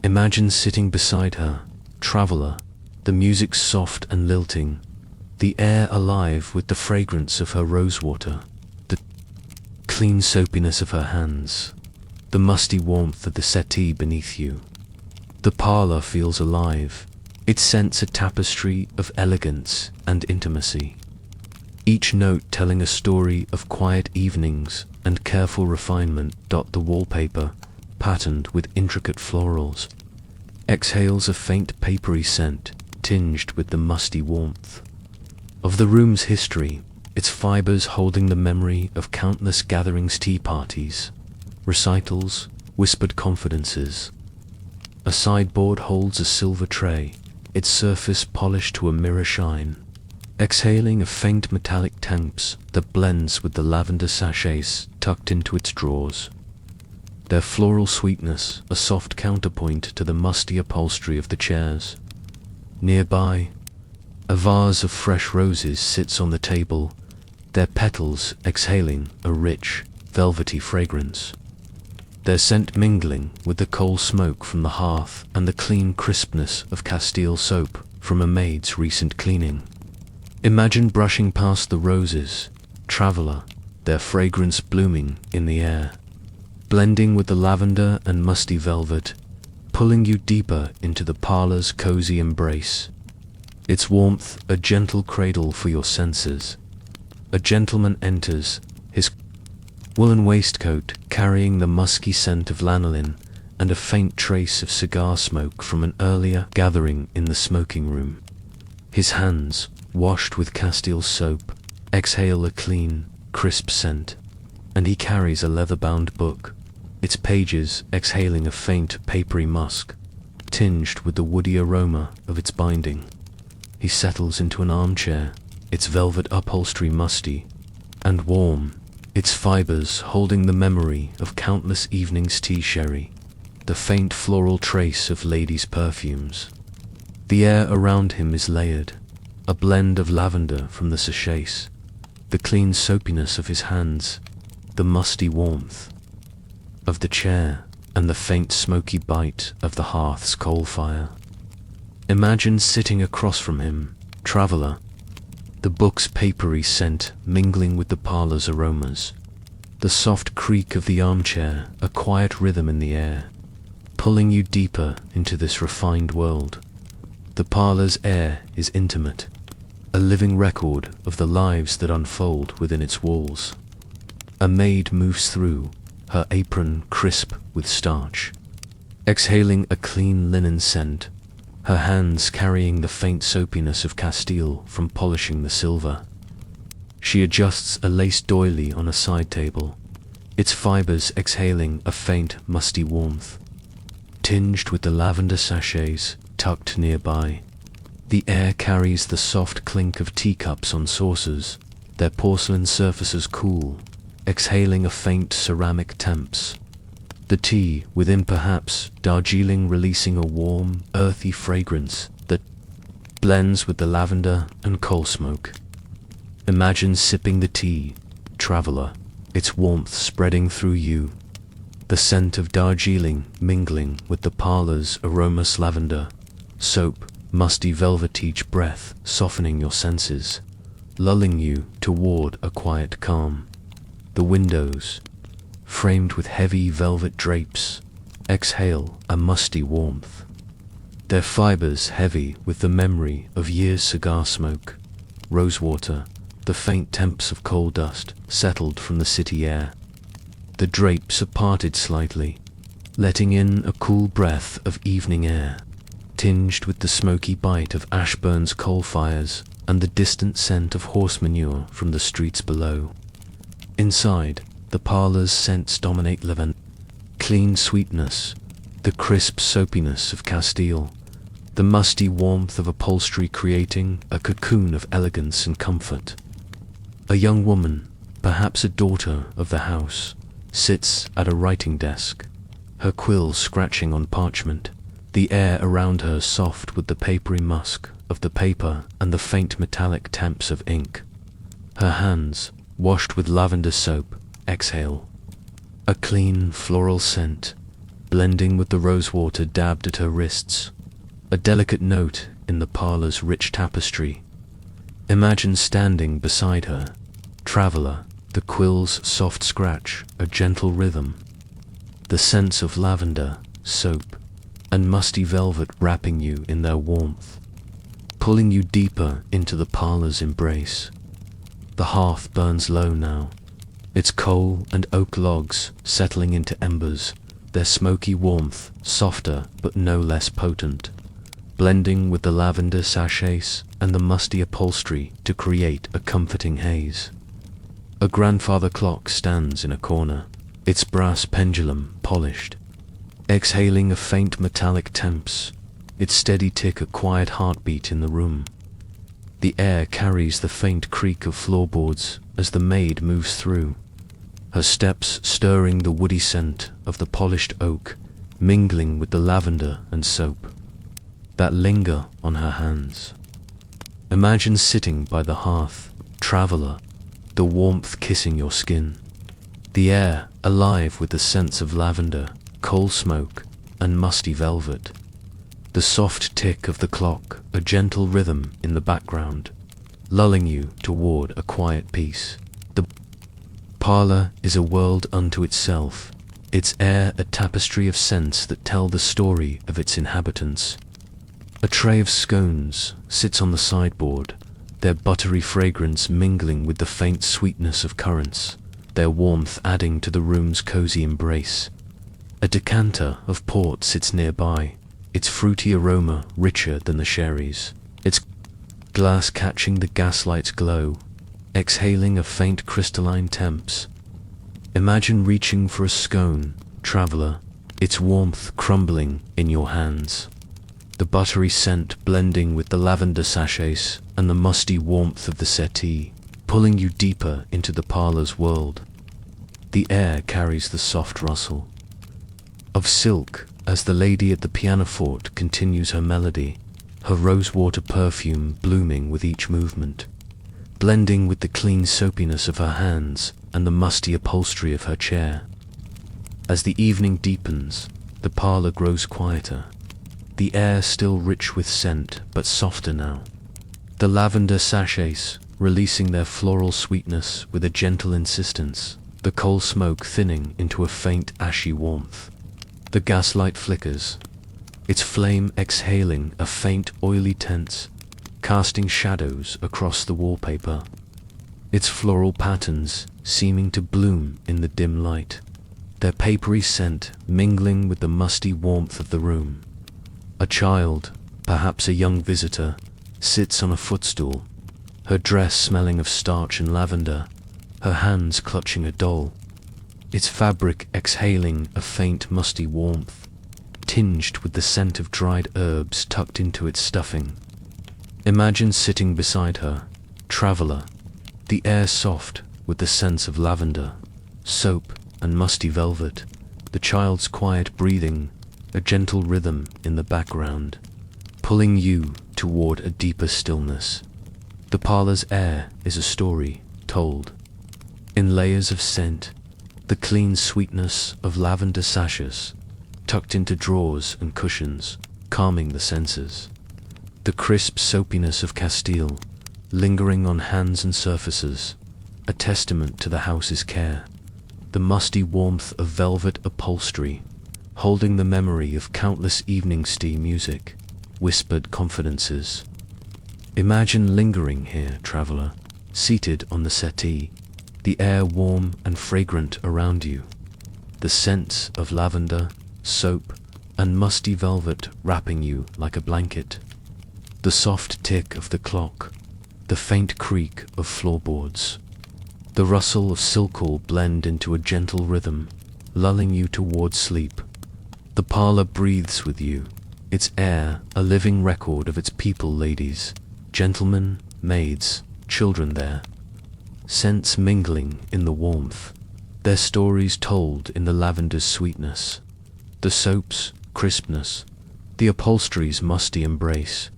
Imagine sitting beside her, traveler, the music soft and lilting, the air alive with the fragrance of her rosewater, the clean soapiness of her hands, the musty warmth of the settee beneath you. The parlor feels alive, it scents a tapestry of elegance and intimacy. Each note telling a story of quiet evenings and careful refinement. The wallpaper, patterned with intricate florals, exhales a faint papery scent tinged with the musty warmth of the room's history, its fibers holding the memory of countless gatherings, tea parties, recitals, whispered confidences. A sideboard holds a silver tray, its surface polished to a mirror shine, exhaling a faint metallic temps that blends with the lavender sachets tucked into its drawers. Their floral sweetness a soft counterpoint to the musty upholstery of the chairs. Nearby, a vase of fresh roses sits on the table, their petals exhaling a rich, velvety fragrance. Their scent mingling with the coal smoke from the hearth and the clean crispness of Castile soap from a maid's recent cleaning. Imagine brushing past the roses, traveler, their fragrance blooming in the air, blending with the lavender and musty velvet, pulling you deeper into the parlor's cozy embrace. Its warmth a gentle cradle for your senses. A gentleman enters, his woolen waistcoat carrying the musky scent of lanolin and a faint trace of cigar smoke from an earlier gathering in the smoking room. His hands, washed with Castile soap, exhale a clean, crisp scent, and he carries a leather-bound book, its pages exhaling a faint papery musk, tinged with the woody aroma of its binding. He settles into an armchair, its velvet upholstery musty and warm, its fibers holding the memory of countless evenings' tea sherry, the faint floral trace of ladies' perfumes. The air around him is layered, a blend of lavender from the sachets, the clean soapiness of his hands, the musty warmth of the chair, and the faint smoky bite of the hearth's coal fire. Imagine sitting across from him, traveler, the book's papery scent mingling with the parlor's aromas, the soft creak of the armchair a quiet rhythm in the air. pulling you deeper into this refined world. The parlor's air is intimate, a living record of the lives that unfold within its walls. A maid moves through, her apron crisp with starch, exhaling a clean linen scent, her hands carrying the faint soapiness of Castile from polishing the silver. She adjusts a lace doily on a side table, its fibers exhaling a faint musty warmth, tinged with the lavender sachets tucked nearby. The air carries the soft clink of teacups on saucers, their porcelain surfaces cool, exhaling a faint ceramic temps. The tea within, perhaps Darjeeling, releasing a warm, earthy fragrance that blends with the lavender and coal smoke. Imagine sipping the tea, traveler, its warmth spreading through you, the scent of Darjeeling mingling with the parlor's aromas, lavender, soap, musty velvet, each breath softening your senses, lulling you toward a quiet calm. The windows, framed with heavy velvet drapes, exhale a musty warmth, their fibers heavy with the memory of years' cigar smoke, rosewater, the faint temps of coal dust settled from the city air. The drapes are parted slightly, letting in a cool breath of evening air, tinged with the smoky bite of Ashburn's coal fires and the distant scent of horse manure from the streets below. Inside, the parlor's scents dominate: lavender, clean sweetness, the crisp soapiness of Castile, the musty warmth of upholstery creating a cocoon of elegance and comfort. A young woman, perhaps a daughter of the house, sits at a writing desk, her quill scratching on parchment, the air around her soft with the papery musk of the paper and the faint metallic temps of ink. Her hands, washed with lavender soap, exhale a clean floral scent, blending with the rosewater dabbed at her wrists, a delicate note in the parlor's rich tapestry. Imagine standing beside her, traveler, the quill's soft scratch a gentle rhythm, the scents of lavender, soap, and musty velvet wrapping you in their warmth, pulling you deeper into the parlor's embrace. The hearth burns low now, its coal and oak logs settling into embers, their smoky warmth softer but no less potent, blending with the lavender sachets and the musty upholstery to create a comforting haze. A grandfather clock stands in a corner, its brass pendulum polished, exhaling a faint metallic temps, its steady tick a quiet heartbeat in the room. The air carries the faint creak of floorboards as the maid moves through, her steps stirring the woody scent of the polished oak, mingling with the lavender and soap that linger on her hands. Imagine sitting by the hearth, traveler, the warmth kissing your skin, the air alive with the scents of lavender, coal smoke, and musty velvet. The soft tick of the clock, a gentle rhythm in the background, lulling you toward a quiet peace. The parlor is a world unto itself, its air a tapestry of scents that tell the story of its inhabitants. A tray of scones sits on the sideboard, their buttery fragrance mingling with the faint sweetness of currants, their warmth adding to the room's cozy embrace. A decanter of port sits nearby, its fruity aroma richer than the sherry's, its glass catching the gaslight's glow, exhaling a faint crystalline temps. Imagine reaching for a scone, traveler, its warmth crumbling in your hands, the buttery scent blending with the lavender sachets and the musty warmth of the settee, pulling you deeper into the parlor's world. The air carries the soft rustle of silk as the lady at the pianoforte continues her melody, her rosewater perfume blooming with each movement, blending with the clean soapiness of her hands and the musty upholstery of her chair. As the evening deepens, the parlor grows quieter, the air still rich with scent but softer now, the lavender sachets releasing their floral sweetness with a gentle insistence, the coal smoke thinning into a faint ashy warmth. The gaslight flickers, its flame exhaling a faint oily tint, casting shadows across the wallpaper, its floral patterns seeming to bloom in the dim light, their papery scent mingling with the musty warmth of the room. A child, perhaps a young visitor, sits on a footstool, her dress smelling of starch and lavender, her hands clutching a doll, its fabric exhaling a faint musty warmth, tinged with the scent of dried herbs tucked into its stuffing. Imagine sitting beside her, traveler, the air soft with the scents of lavender, soap, and musty velvet, the child's quiet breathing, a gentle rhythm in the background, pulling you toward a deeper stillness. The parlor's air is a story told. In layers of scent, the clean sweetness of lavender sachets, tucked into drawers and cushions, calming the senses. The crisp soapiness of Castile, lingering on hands and surfaces, a testament to the house's care. The musty warmth of velvet upholstery, holding the memory of countless evening tea music, whispered confidences. Imagine lingering here, traveler, seated on the settee, the air warm and fragrant around you, the scents of lavender, soap, and musty velvet wrapping you like a blanket. The soft tick of the clock, the faint creak of floorboards, the rustle of silk all blend into a gentle rhythm, lulling you towards sleep. The parlor breathes with you, its air a living record of its people, ladies, gentlemen, maids, children there. Scents mingling in the warmth, their stories told in the lavender's sweetness, the soap's crispness, the upholstery's musty embrace.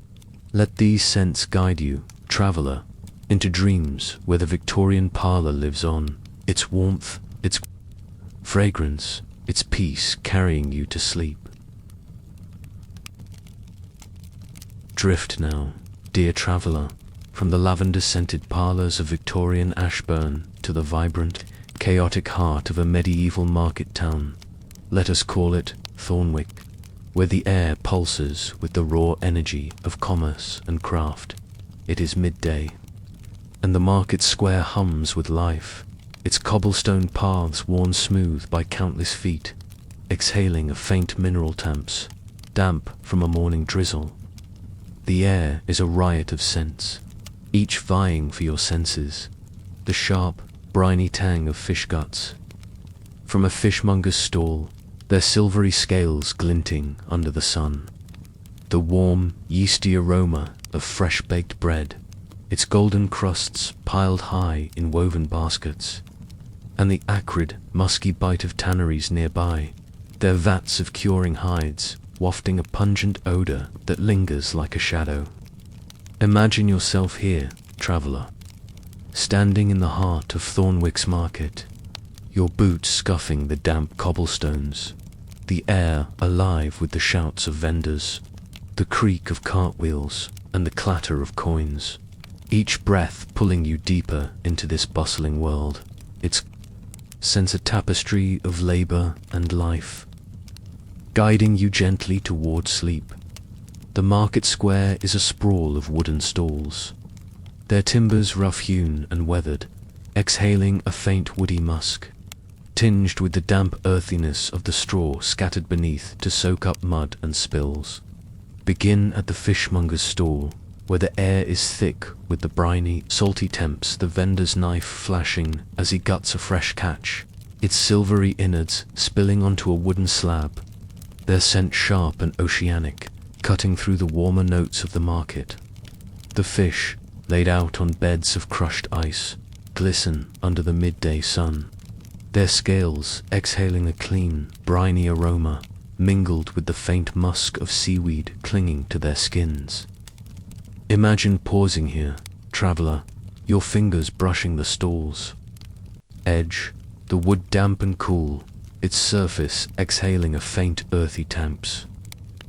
Let these scents guide you, traveler, into dreams where the Victorian parlor lives on, its warmth, its fragrance, its peace carrying you to sleep. Drift now, dear traveler, from the lavender-scented parlors of Victorian Ashburn to the vibrant, chaotic heart of a medieval market town. Let us call it Thornwick, where the air pulses with the raw energy of commerce and craft. It is midday, and the market square hums with life, its cobblestone paths worn smooth by countless feet, exhaling a faint mineral damp from a morning drizzle. The air is a riot of scents, each vying for your senses. The sharp, briny tang of fish guts from a fishmonger's stall, their silvery scales glinting under the sun. The warm, yeasty aroma of fresh-baked bread, its golden crusts piled high in woven baskets, and the acrid, musky bite of tanneries nearby, their vats of curing hides wafting a pungent odor that lingers like a shadow. Imagine yourself here, traveler, standing in the heart of Thornwick's market, your boots scuffing the damp cobblestones, the air alive with the shouts of vendors, the creak of cartwheels and the clatter of coins, each breath pulling you deeper into this bustling world. Its sense a tapestry of labor and life, guiding you gently toward sleep. The market square is a sprawl of wooden stalls, their timbers rough-hewn and weathered, exhaling a faint woody musk, tinged with the damp earthiness of the straw scattered beneath to soak up mud and spills. Begin at the fishmonger's stall, where the air is thick with the briny, salty temps, the vendor's knife flashing as he guts a fresh catch, its silvery innards spilling onto a wooden slab, their scent sharp and oceanic, cutting through the warmer notes of the market. The fish, laid out on beds of crushed ice, glisten under the midday sun, their scales exhaling a clean, briny aroma, mingled with the faint musk of seaweed clinging to their skins. Imagine pausing here, traveler, your fingers brushing the stalls edge, the wood damp and cool, its surface exhaling a faint earthy temps,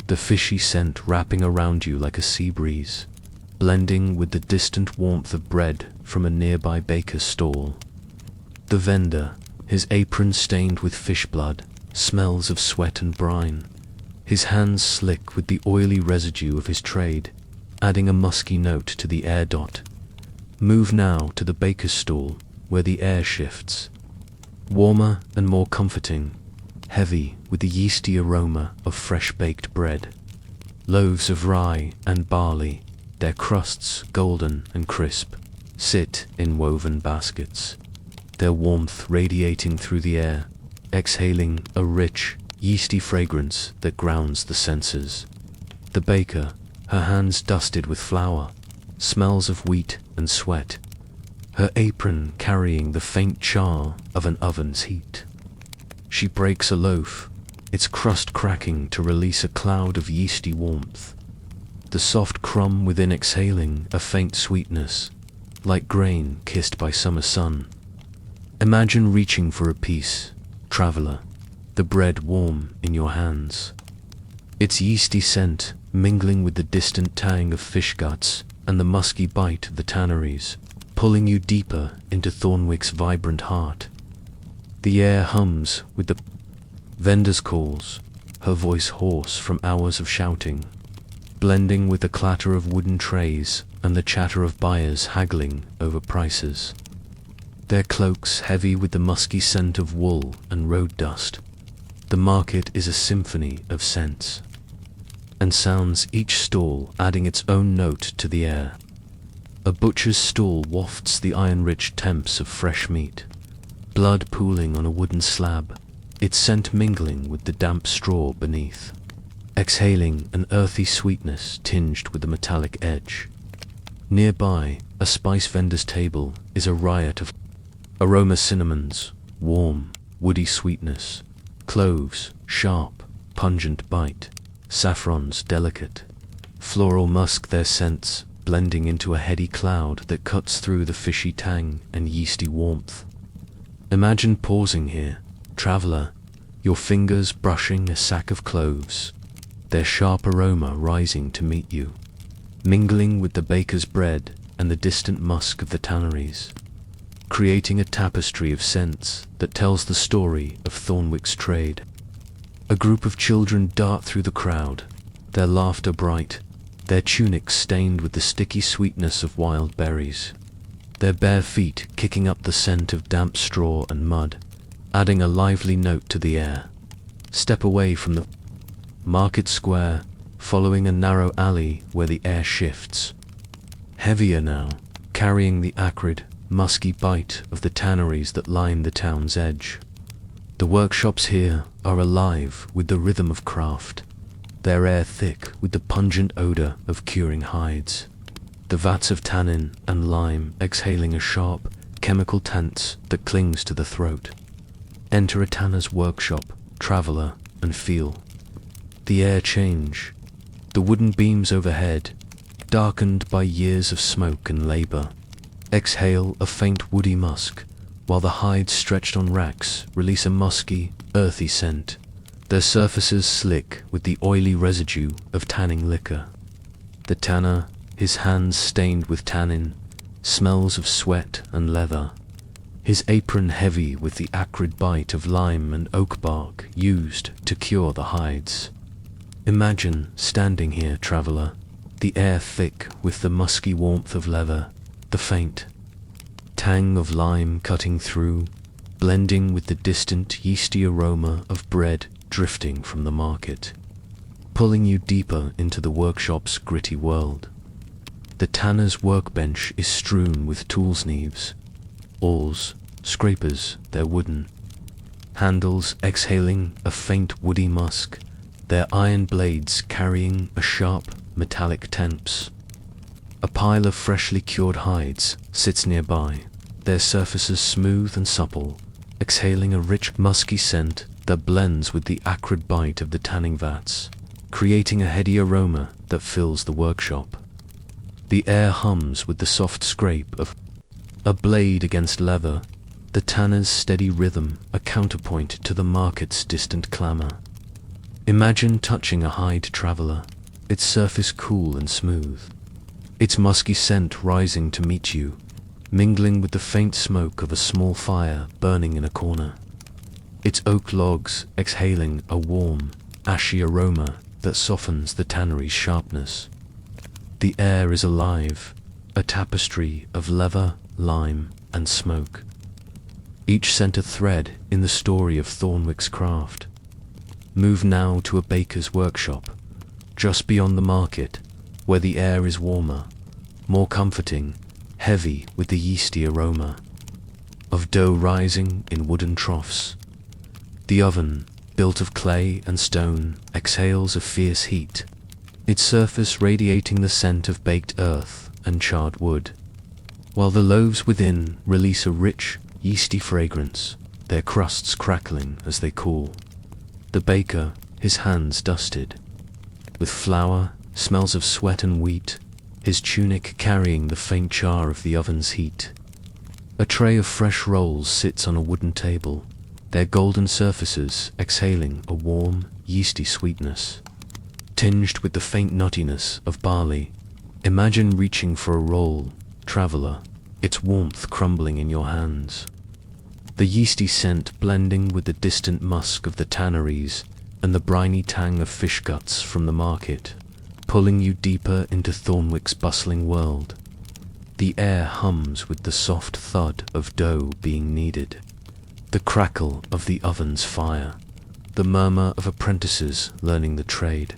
the fishy scent wrapping around you like a sea breeze, blending with the distant warmth of bread from a nearby baker's stall. The vendor, his apron stained with fish blood, smells of sweat and brine, his hands slick with the oily residue of his trade, adding a musky note to the air. Move now to the baker's stall, where the air shifts, warmer and more comforting, heavy with the yeasty aroma of fresh baked bread. Loaves of rye and barley, their crusts golden and crisp, sit in woven baskets, their warmth radiating through the air, exhaling a rich, yeasty fragrance that grounds the senses. The baker, her hands dusted with flour, smells of wheat and sweat, her apron carrying the faint char of an oven's heat. She breaks a loaf, its crust cracking to release a cloud of yeasty warmth, the soft crumb within exhaling a faint sweetness, like grain kissed by summer sun. Imagine reaching for a piece, traveler, the bread warm in your hands, its yeasty scent mingling with the distant tang of fish guts and the musky bite of the tanneries, pulling you deeper into Thornwick's vibrant heart. The air hums with the vendor's calls, her voice hoarse from hours of shouting, blending with the clatter of wooden trays and the chatter of buyers haggling over prices. Their cloaks heavy with the musky scent of wool and road dust. The market is a symphony of scents and sounds, each stall adding its own note to the air. A butcher's stall wafts the iron-rich temps of fresh meat, blood pooling on a wooden slab, its scent mingling with the damp straw beneath, exhaling an earthy sweetness tinged with a metallic edge. Nearby, a spice vendor's table is a riot of aroma: cinnamons, warm, woody sweetness, cloves, sharp, pungent bite, saffrons delicate, floral musk, their scents blending into a heady cloud that cuts through the fishy tang and yeasty warmth. Imagine pausing here, traveler, your fingers brushing a sack of cloves, their sharp aroma rising to meet you, mingling with the baker's bread and the distant musk of the tanneries, creating a tapestry of scents that tells the story of Thornwick's trade. A group of children dart through the crowd, their laughter bright, their tunics stained with the sticky sweetness of wild berries, their bare feet kicking up the scent of damp straw and mud, adding a lively note to the air. Step away from the market square, following a narrow alley where the air shifts, heavier now, carrying the acrid, musky bite of the tanneries that line the town's edge. The workshops here are alive with the rhythm of craft, their air thick with the pungent odor of curing hides, the vats of tannin and lime exhaling a sharp, chemical taint that clings to the throat. Enter a tanner's workshop, traveler, and feel the air change. The wooden beams overhead, darkened by years of smoke and labor, exhale a faint woody musk, while the hides stretched on racks release a musky, earthy scent, their surfaces slick with the oily residue of tanning liquor. The tanner, his hands stained with tannin, smells of sweat and leather, his apron heavy with the acrid bite of lime and oak bark used to cure the hides. Imagine standing here, traveler, the air thick with the musky warmth of leather, the faint tang of lime cutting through, blending with the distant yeasty aroma of bread drifting from the market, pulling you deeper into the workshop's gritty world. The tanner's workbench is strewn with tools, knives, awls, scrapers, their wooden handles exhaling a faint woody musk, their iron blades carrying a sharp metallic temps. A pile of freshly cured hides sits nearby, their surfaces smooth and supple, exhaling a rich musky scent that blends with the acrid bite of the tanning vats, creating a heady aroma that fills the workshop. The air hums with the soft scrape of a blade against leather, the tanner's steady rhythm a counterpoint to the market's distant clamor. Imagine touching a hide, traveler, its surface cool and smooth, its musky scent rising to meet you, mingling with the faint smoke of a small fire burning in a corner. its oak logs exhaling a warm, ashy aroma that softens the tannery's sharpness. The air is alive, a tapestry of leather, lime, and smoke, each scent a thread in the story of Thornwick's craft. Move now to a baker's workshop, just beyond the market, where the air is warmer, more comforting, heavy with the yeasty aroma of dough rising in wooden troughs. The oven, built of clay and stone, exhales a fierce heat, its surface radiating the scent of baked earth and charred wood, while the loaves within release a rich, yeasty fragrance, their crusts crackling as they cool. The baker, his hands dusted with flour, smells of sweat and wheat, his tunic carrying the faint char of the oven's heat. A tray of fresh rolls sits on a wooden table, their golden surfaces exhaling a warm, yeasty sweetness, tinged with the faint nuttiness of barley. Imagine reaching for a roll, traveler, its warmth crumbling in your hands, the yeasty scent blending with the distant musk of the tanneries and the briny tang of fish guts from the market, pulling you deeper into Thornwick's bustling world. The air hums with the soft thud of dough being kneaded, the crackle of the oven's fire, the murmur of apprentices learning the trade,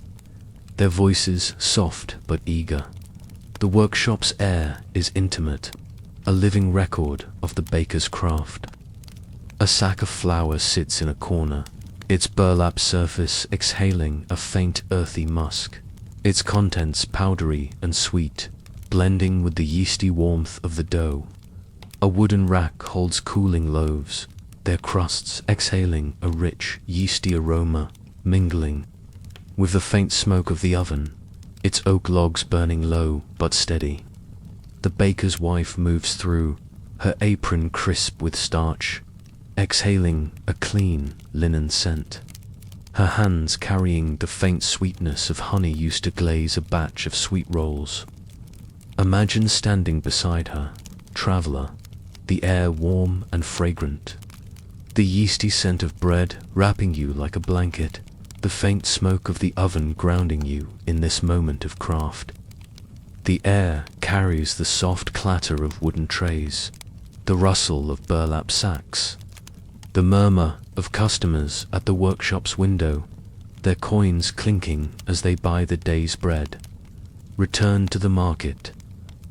their voices soft but eager. The workshop's air is intimate, a living record of the baker's craft. A sack of flour sits in a corner, its burlap surface exhaling a faint earthy musk, its contents powdery and sweet, blending with the yeasty warmth of the dough. A wooden rack holds cooling loaves, their crusts exhaling a rich, yeasty aroma, mingling with the faint smoke of the oven, its oak logs burning low but steady. The baker's wife moves through, her apron crisp with starch, exhaling a clean linen scent, her hands carrying the faint sweetness of honey used to glaze a batch of sweet rolls. Imagine standing beside her, traveler, the air warm and fragrant, the yeasty scent of bread wrapping you like a blanket, the faint smoke of the oven grounding you in this moment of craft. The air carries the soft clatter of wooden trays, the rustle of burlap sacks, the murmur of customers at the workshop's window, their coins clinking as they buy the day's bread. Return to the market,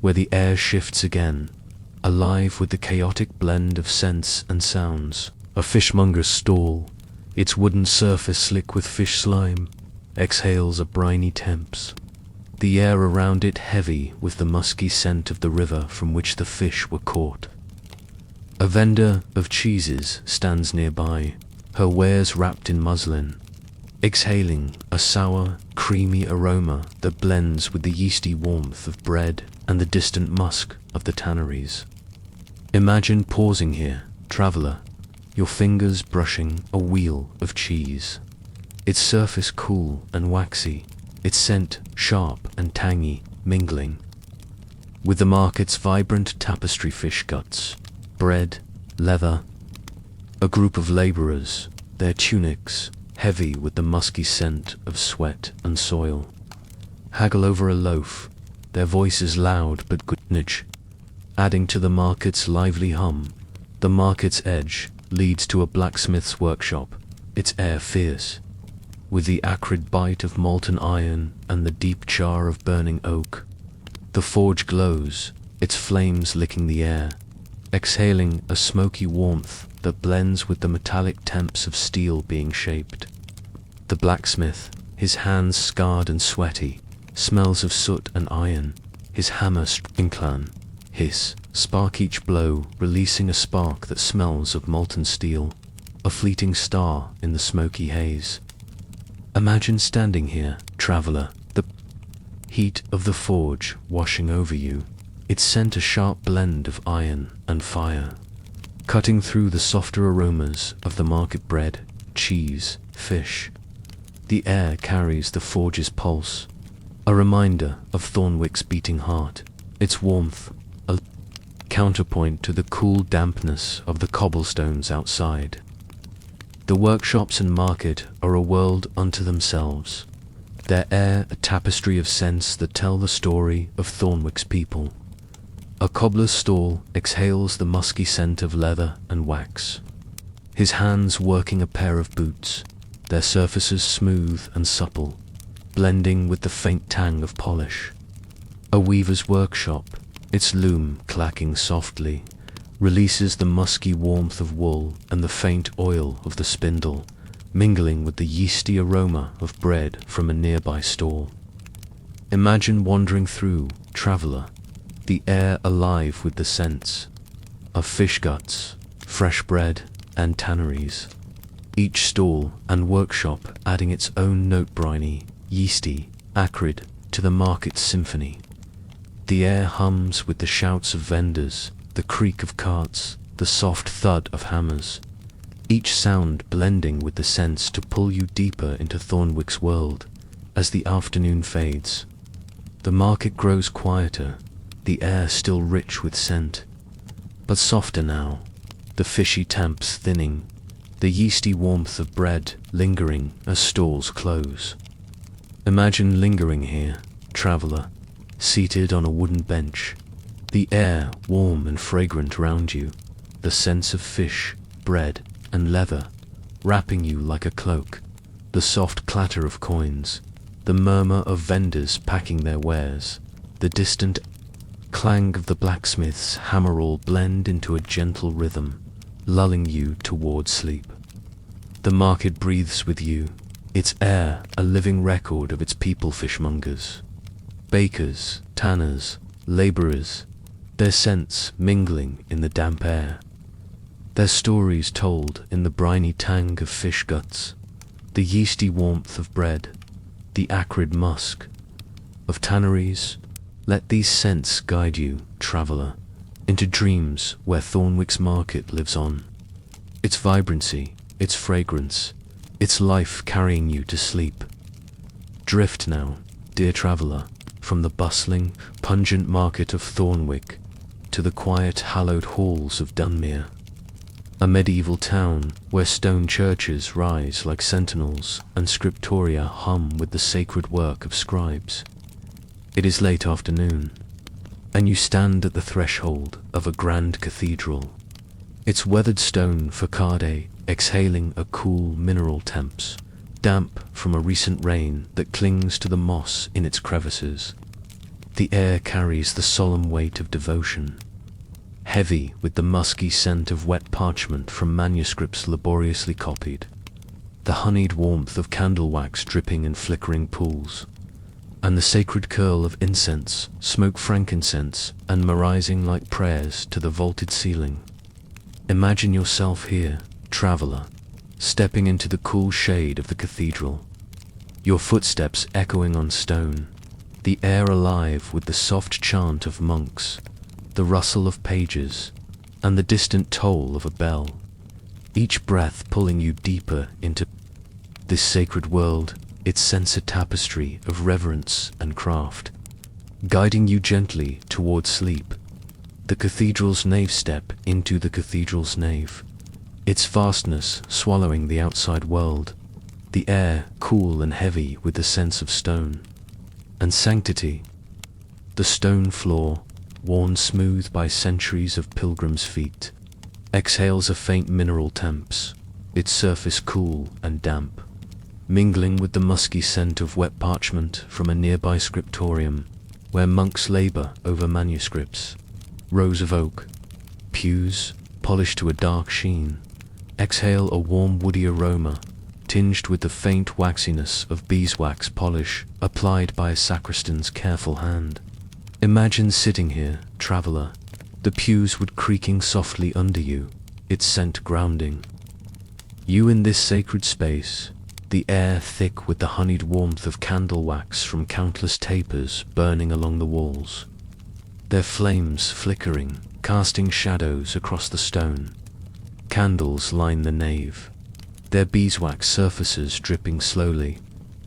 where the air shifts again, alive with the chaotic blend of scents and sounds. A fishmonger's stall, its wooden surface slick with fish slime, exhales a briny temps, the air around it heavy with the musky scent of the river from which the fish were caught. A vendor of cheeses stands nearby, her wares wrapped in muslin, exhaling a sour, creamy aroma that blends with the yeasty warmth of bread and the distant musk of the tanneries. Imagine pausing here, traveler, your fingers brushing a wheel of cheese, its surface cool and waxy, its scent sharp and tangy, mingling with the market's vibrant tapestry fish guts, bread, leather. A group of laborers, their tunics heavy with the musky scent of sweat and soil, haggle over a loaf, their voices loud but goodnage, adding to the market's lively hum. The market's edge leads to a blacksmith's workshop, its air fierce, with the acrid bite of molten iron and the deep char of burning oak. The forge glows, its flames licking the air, exhaling a smoky warmth that blends with the metallic temps of steel being shaped. The blacksmith, his hands scarred and sweaty, smells of soot and iron, his hammer inclan, hiss, spark each blow, releasing a spark that smells of molten steel, a fleeting star in the smoky haze. Imagine standing here, traveler, the heat of the forge washing over you, its scent a sharp blend of iron and fire, cutting through the softer aromas of the market bread, cheese, fish. The air carries the forge's pulse, a reminder of Thornwick's beating heart, its warmth a counterpoint to the cool dampness of the cobblestones outside. The workshops and market are a world unto themselves, their air a tapestry of scents that tell the story of Thornwick's people. A cobbler's stall exhales the musky scent of leather and wax, his hands working a pair of boots, their surfaces smooth and supple, blending with the faint tang of polish. A weaver's workshop, its loom clacking softly, releases the musky warmth of wool and the faint oil of the spindle, mingling with the yeasty aroma of bread from a nearby stall. Imagine wandering through, traveller, the air alive with the scents of fish guts, fresh bread, and tanneries. Each stall and workshop adding its own note, briny, yeasty, acrid, to the market's symphony. The air hums with the shouts of vendors, the creak of carts, the soft thud of hammers, each sound blending with the sense to pull you deeper into Thornwick's world. As the afternoon fades, the market grows quieter, the air still rich with scent, but softer now, the fishy temps thinning, the yeasty warmth of bread lingering as stalls close. Imagine lingering here, traveller, seated on a wooden bench, the air warm and fragrant round you, the sense of fish, bread, and leather wrapping you like a cloak, the soft clatter of coins, the murmur of vendors packing their wares, the distant clang of the blacksmith's hammer all blend into a gentle rhythm, lulling you toward sleep. The market breathes with you, its air a living record of its people, fishmongers, bakers, tanners, labourers, their scents mingling in the damp air, their stories told in the briny tang of fish guts, the yeasty warmth of bread, the acrid musk of tanneries. Let these scents guide you, traveller, into dreams where Thornwick's market lives on, its vibrancy, its fragrance, its life carrying you to sleep. Drift now, dear traveller, from the bustling, pungent market of Thornwick to the quiet, hallowed halls of Dunmere, a medieval town where stone churches rise like sentinels and scriptoria hum with the sacred work of scribes. It is late afternoon, and you stand at the threshold of a grand cathedral, its weathered stone facade exhaling a cool mineral temps, damp from a recent rain that clings to the moss in its crevices. The air carries the solemn weight of devotion, heavy with the musky scent of wet parchment from manuscripts laboriously copied, the honeyed warmth of candle wax dripping in flickering pools, and the sacred curl of incense, smoke frankincense, and merizing like prayers to the vaulted ceiling. Imagine yourself here, traveller, stepping into the cool shade of the cathedral, your footsteps echoing on stone, the air alive with the soft chant of monks, the rustle of pages, and the distant toll of a bell, each breath pulling you deeper into this sacred world, its sense a tapestry of reverence and craft, guiding you gently toward sleep. The cathedral's nave step into the cathedral's nave, its vastness swallowing the outside world, the air cool and heavy with the sense of stone and sanctity. The stone floor, worn smooth by centuries of pilgrims' feet, exhales a faint mineral temps, its surface cool and damp, mingling with the musky scent of wet parchment from a nearby scriptorium, where monks labour over manuscripts. Rows of oak, pews, polished to a dark sheen, exhale a warm woody aroma, tinged with the faint waxiness of beeswax polish applied by a sacristan's careful hand. Imagine sitting here, traveller, the pews wood creaking softly under you, its scent grounding you in this sacred space, the air thick with the honeyed warmth of candle wax from countless tapers burning along the walls, their flames flickering, casting shadows across the stone. Candles line the nave, their beeswax surfaces dripping slowly,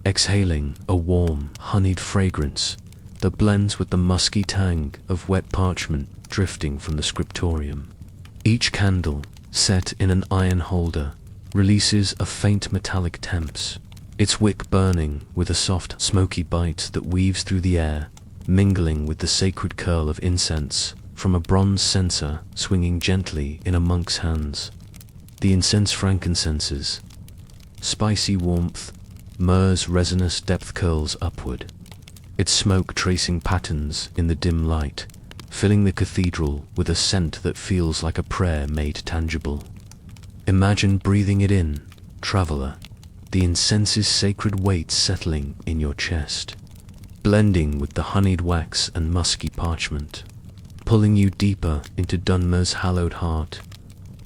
exhaling a warm, honeyed fragrance that blends with the musky tang of wet parchment drifting from the scriptorium. Each candle, set in an iron holder, releases a faint metallic temps, its wick burning with a soft, smoky bite that weaves through the air, mingling with the sacred curl of incense from a bronze censer swinging gently in a monk's hands. The incense frankincenses, spicy warmth, myrrh's resinous depth curls upward, its smoke tracing patterns in the dim light, filling the cathedral with a scent that feels like a prayer made tangible. Imagine breathing it in, traveler, the incense's sacred weight settling in your chest, blending with the honeyed wax and musky parchment, pulling you deeper into Dunmer's hallowed heart.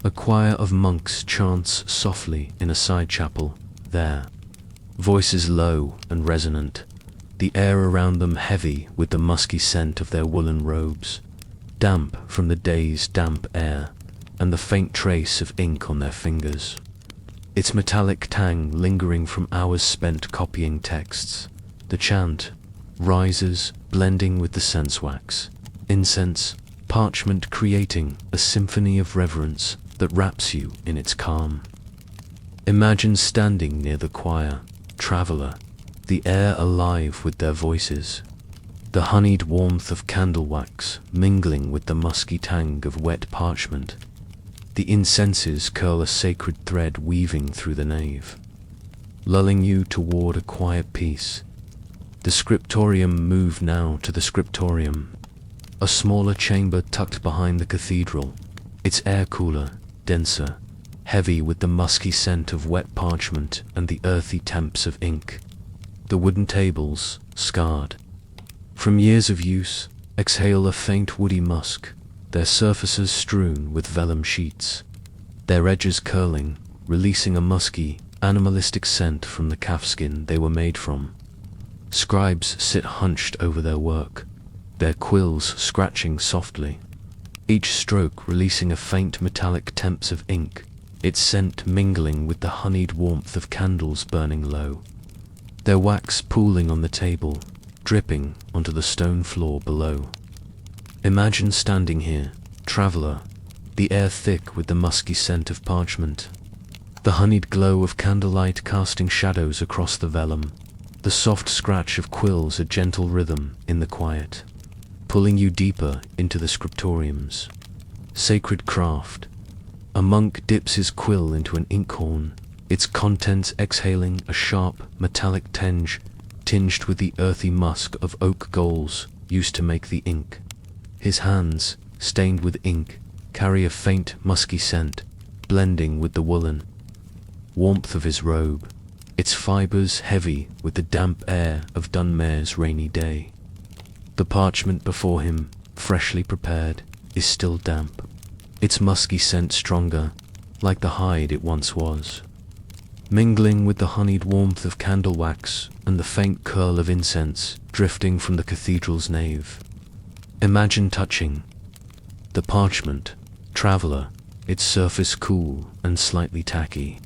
A choir of monks chants softly in a side chapel there, voices low and resonant, the air around them heavy with the musky scent of their woolen robes, damp from the day's damp air, and the faint trace of ink on their fingers, its metallic tang lingering from hours spent copying texts. The chant rises, blending with the sense wax, incense, parchment, creating a symphony of reverence that wraps you in its calm. Imagine standing near the choir, traveler, the air alive with their voices, the honeyed warmth of candle wax mingling with the musky tang of wet parchment. The incenses curl a sacred thread weaving through the nave, lulling you toward a quiet peace. The scriptorium. Move now to the scriptorium, a smaller chamber tucked behind the cathedral, its air cooler, denser, heavy with the musky scent of wet parchment and the earthy temps of ink. The wooden tables, scarred from years of use, exhale a faint woody musk, their surfaces strewn with vellum sheets, their edges curling, releasing a musky, animalistic scent from the calfskin they were made from. Scribes sit hunched over their work, their quills scratching softly, each stroke releasing a faint metallic temps of ink, its scent mingling with the honeyed warmth of candles burning low, their wax pooling on the table, dripping onto the stone floor below. Imagine standing here, traveler, the air thick with the musky scent of parchment, the honeyed glow of candlelight casting shadows across the vellum, the soft scratch of quills a gentle rhythm in the quiet, pulling you deeper into the scriptorium's sacred craft. A monk dips his quill into an inkhorn, its contents exhaling a sharp, metallic tinge, tinged with the earthy musk of oak galls used to make the ink. His hands, stained with ink, carry a faint, musky scent, blending with the woolen warmth of his robe, its fibers heavy with the damp air of Dunmer's rainy day. The parchment before him, freshly prepared, is still damp, its musky scent stronger, like the hide it once was, mingling with the honeyed warmth of candle wax and the faint curl of incense drifting from the cathedral's nave. Imagine touching the parchment, traveler, its surface cool and slightly tacky,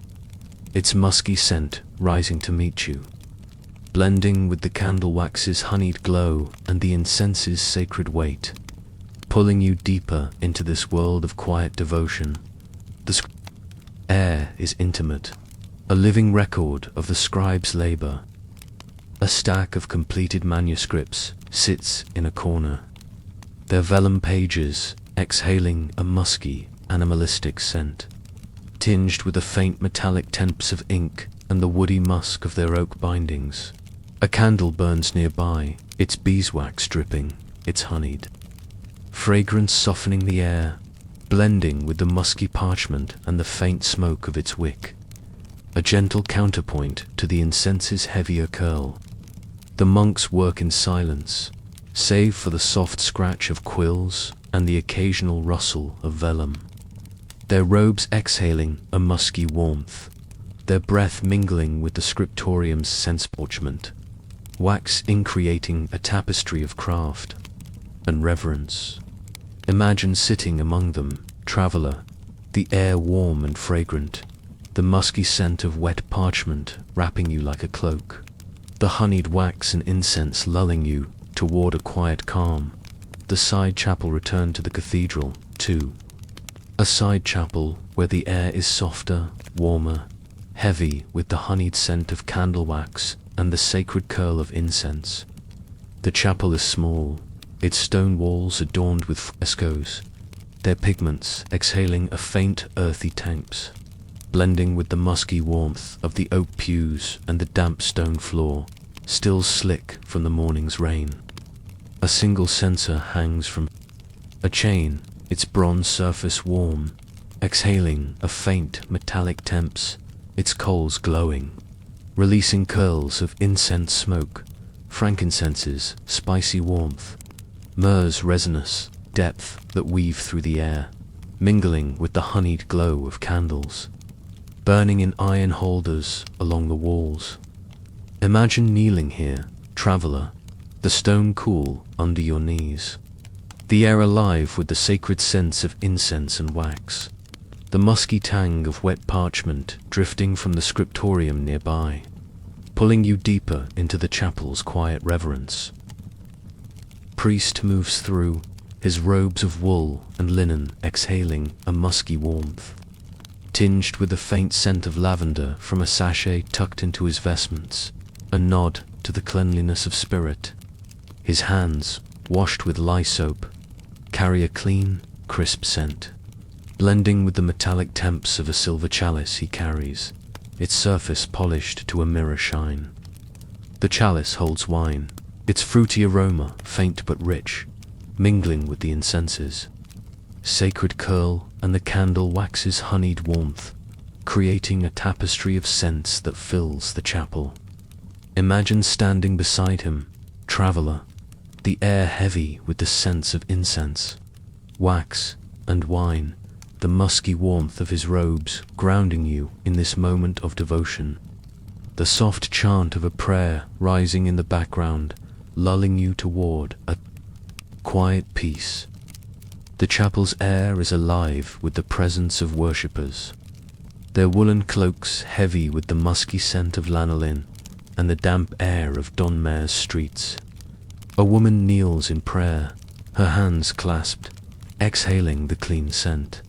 its musky scent rising to meet you, blending with the candle wax's honeyed glow and the incense's sacred weight, pulling you deeper into this world of quiet devotion. The air is intimate, a living record of the scribe's labor. A stack of completed manuscripts sits in a corner, their vellum pages exhaling a musky, animalistic scent, tinged with a faint metallic temps of ink and the woody musk of their oak bindings. A candle burns nearby, its beeswax dripping, its honeyed fragrance softening the air, blending with the musky parchment and the faint smoke of its wick, a gentle counterpoint to the incense's heavier curl. The monks work in silence, save for the soft scratch of quills and the occasional rustle of vellum, their robes exhaling a musky warmth, their breath mingling with the scriptorium's sense parchment, wax ink creating a tapestry of craft and reverence. Imagine sitting among them, traveler, the air warm and fragrant, the musky scent of wet parchment wrapping you like a cloak, the honeyed wax and incense lulling you toward a quiet calm. The side chapel returned to the cathedral, too. A side chapel where the air is softer, warmer, heavy with the honeyed scent of candle wax and the sacred curl of incense. The chapel is small, its stone walls adorned with frescoes, their pigments exhaling a faint earthy taste, blending with the musky warmth of the oak pews and the damp stone floor, still slick from the morning's rain. A single censer hangs from a chain, its bronze surface warm, exhaling a faint metallic temps, its coals glowing, releasing curls of incense smoke, frankincense's spicy warmth, myrrh's resinous depth that weave through the air, mingling with the honeyed glow of candles, burning in iron holders along the walls. Imagine kneeling here, traveler, the stone cool under your knees, the air alive with the sacred scents of incense and wax, the musky tang of wet parchment drifting from the scriptorium nearby, pulling you deeper into the chapel's quiet reverence. Priest moves through, his robes of wool and linen exhaling a musky warmth, tinged with the faint scent of lavender from a sachet tucked into his vestments, a nod to the cleanliness of spirit. His hands, washed with lye soap, carry a clean, crisp scent, blending with the metallic temps of a silver chalice he carries, its surface polished to a mirror shine. The chalice holds wine, its fruity aroma faint but rich, mingling with the incenses, sacred curl and the candle wax's honeyed warmth, creating a tapestry of scents that fills the chapel. Imagine standing beside him, traveler, the air heavy with the scents of incense, wax, and wine, the musky warmth of his robes grounding you in this moment of devotion, the soft chant of a prayer rising in the background, lulling you toward a quiet peace. The chapel's air is alive with the presence of worshippers, their woolen cloaks heavy with the musky scent of lanolin and the damp air of Donmare's streets. A woman kneels in prayer, her hands clasped, exhaling the clean scent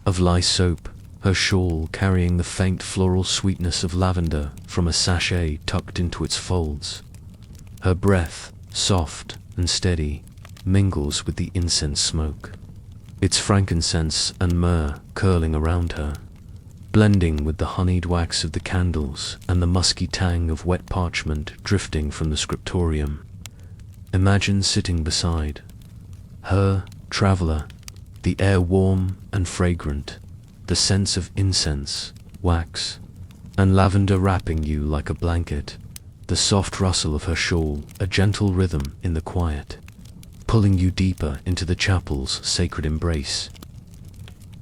of lye soap, her shawl carrying the faint floral sweetness of lavender from a sachet tucked into its folds. Her breath, soft and steady, mingles with the incense smoke, its frankincense and myrrh curling around her, blending with the honeyed wax of the candles and the musky tang of wet parchment drifting from the scriptorium. Imagine sitting beside her, traveler, the air warm and fragrant, the scents of incense, wax, and lavender wrapping you like a blanket, the soft rustle of her shawl, a gentle rhythm in the quiet, pulling you deeper into the chapel's sacred embrace.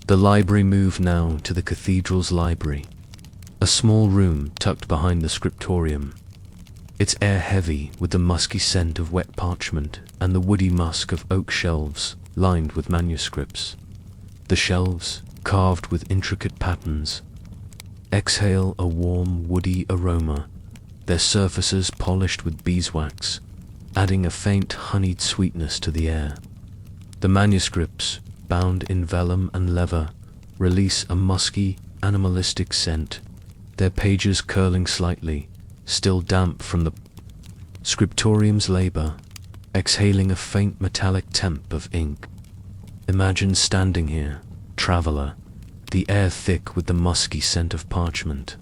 The library moved now to the cathedral's library, a small room tucked behind the scriptorium, its air heavy with the musky scent of wet parchment and the woody musk of oak shelves lined with manuscripts. The shelves, carved with intricate patterns, exhale a warm woody aroma, their surfaces polished with beeswax, adding a faint honeyed sweetness to the air. The manuscripts, bound in vellum and leather, release a musky, animalistic scent, their pages curling slightly, still damp from the scriptorium's labor, exhaling a faint metallic temp of ink. Imagine standing here, traveler, the air thick with the musky scent of parchment,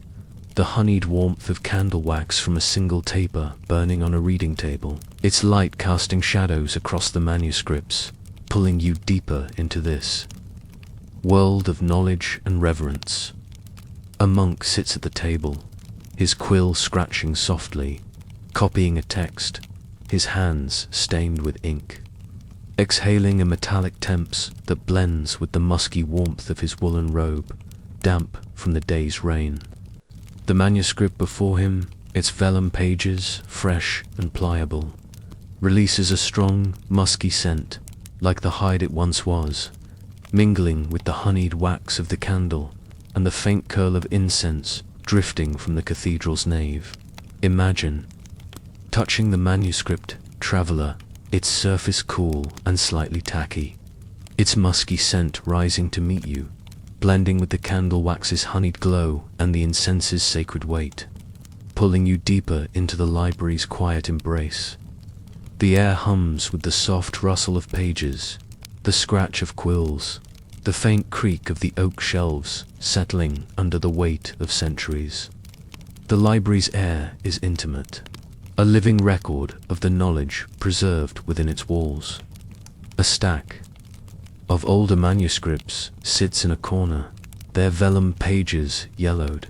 the honeyed warmth of candle wax from a single taper burning on a reading table, its light casting shadows across the manuscripts, pulling you deeper into this world of knowledge and reverence. A monk sits at the table, his quill scratching softly, copying a text, his hands stained with ink, exhaling a metallic temps that blends with the musky warmth of his woolen robe, damp from the day's rain. The manuscript before him, its vellum pages fresh and pliable, releases a strong, musky scent, like the hide it once was, mingling with the honeyed wax of the candle and the faint curl of incense drifting from the cathedral's nave. Imagine touching the manuscript, traveler, its surface cool and slightly tacky, its musky scent rising to meet you, blending with the candle wax's honeyed glow and the incense's sacred weight, pulling you deeper into the library's quiet embrace. The air hums with the soft rustle of pages, the scratch of quills, the faint creak of the oak shelves settling under the weight of centuries. The library's air is intimate, a living record of the knowledge preserved within its walls. A stack of older manuscripts sits in a corner, their vellum pages yellowed,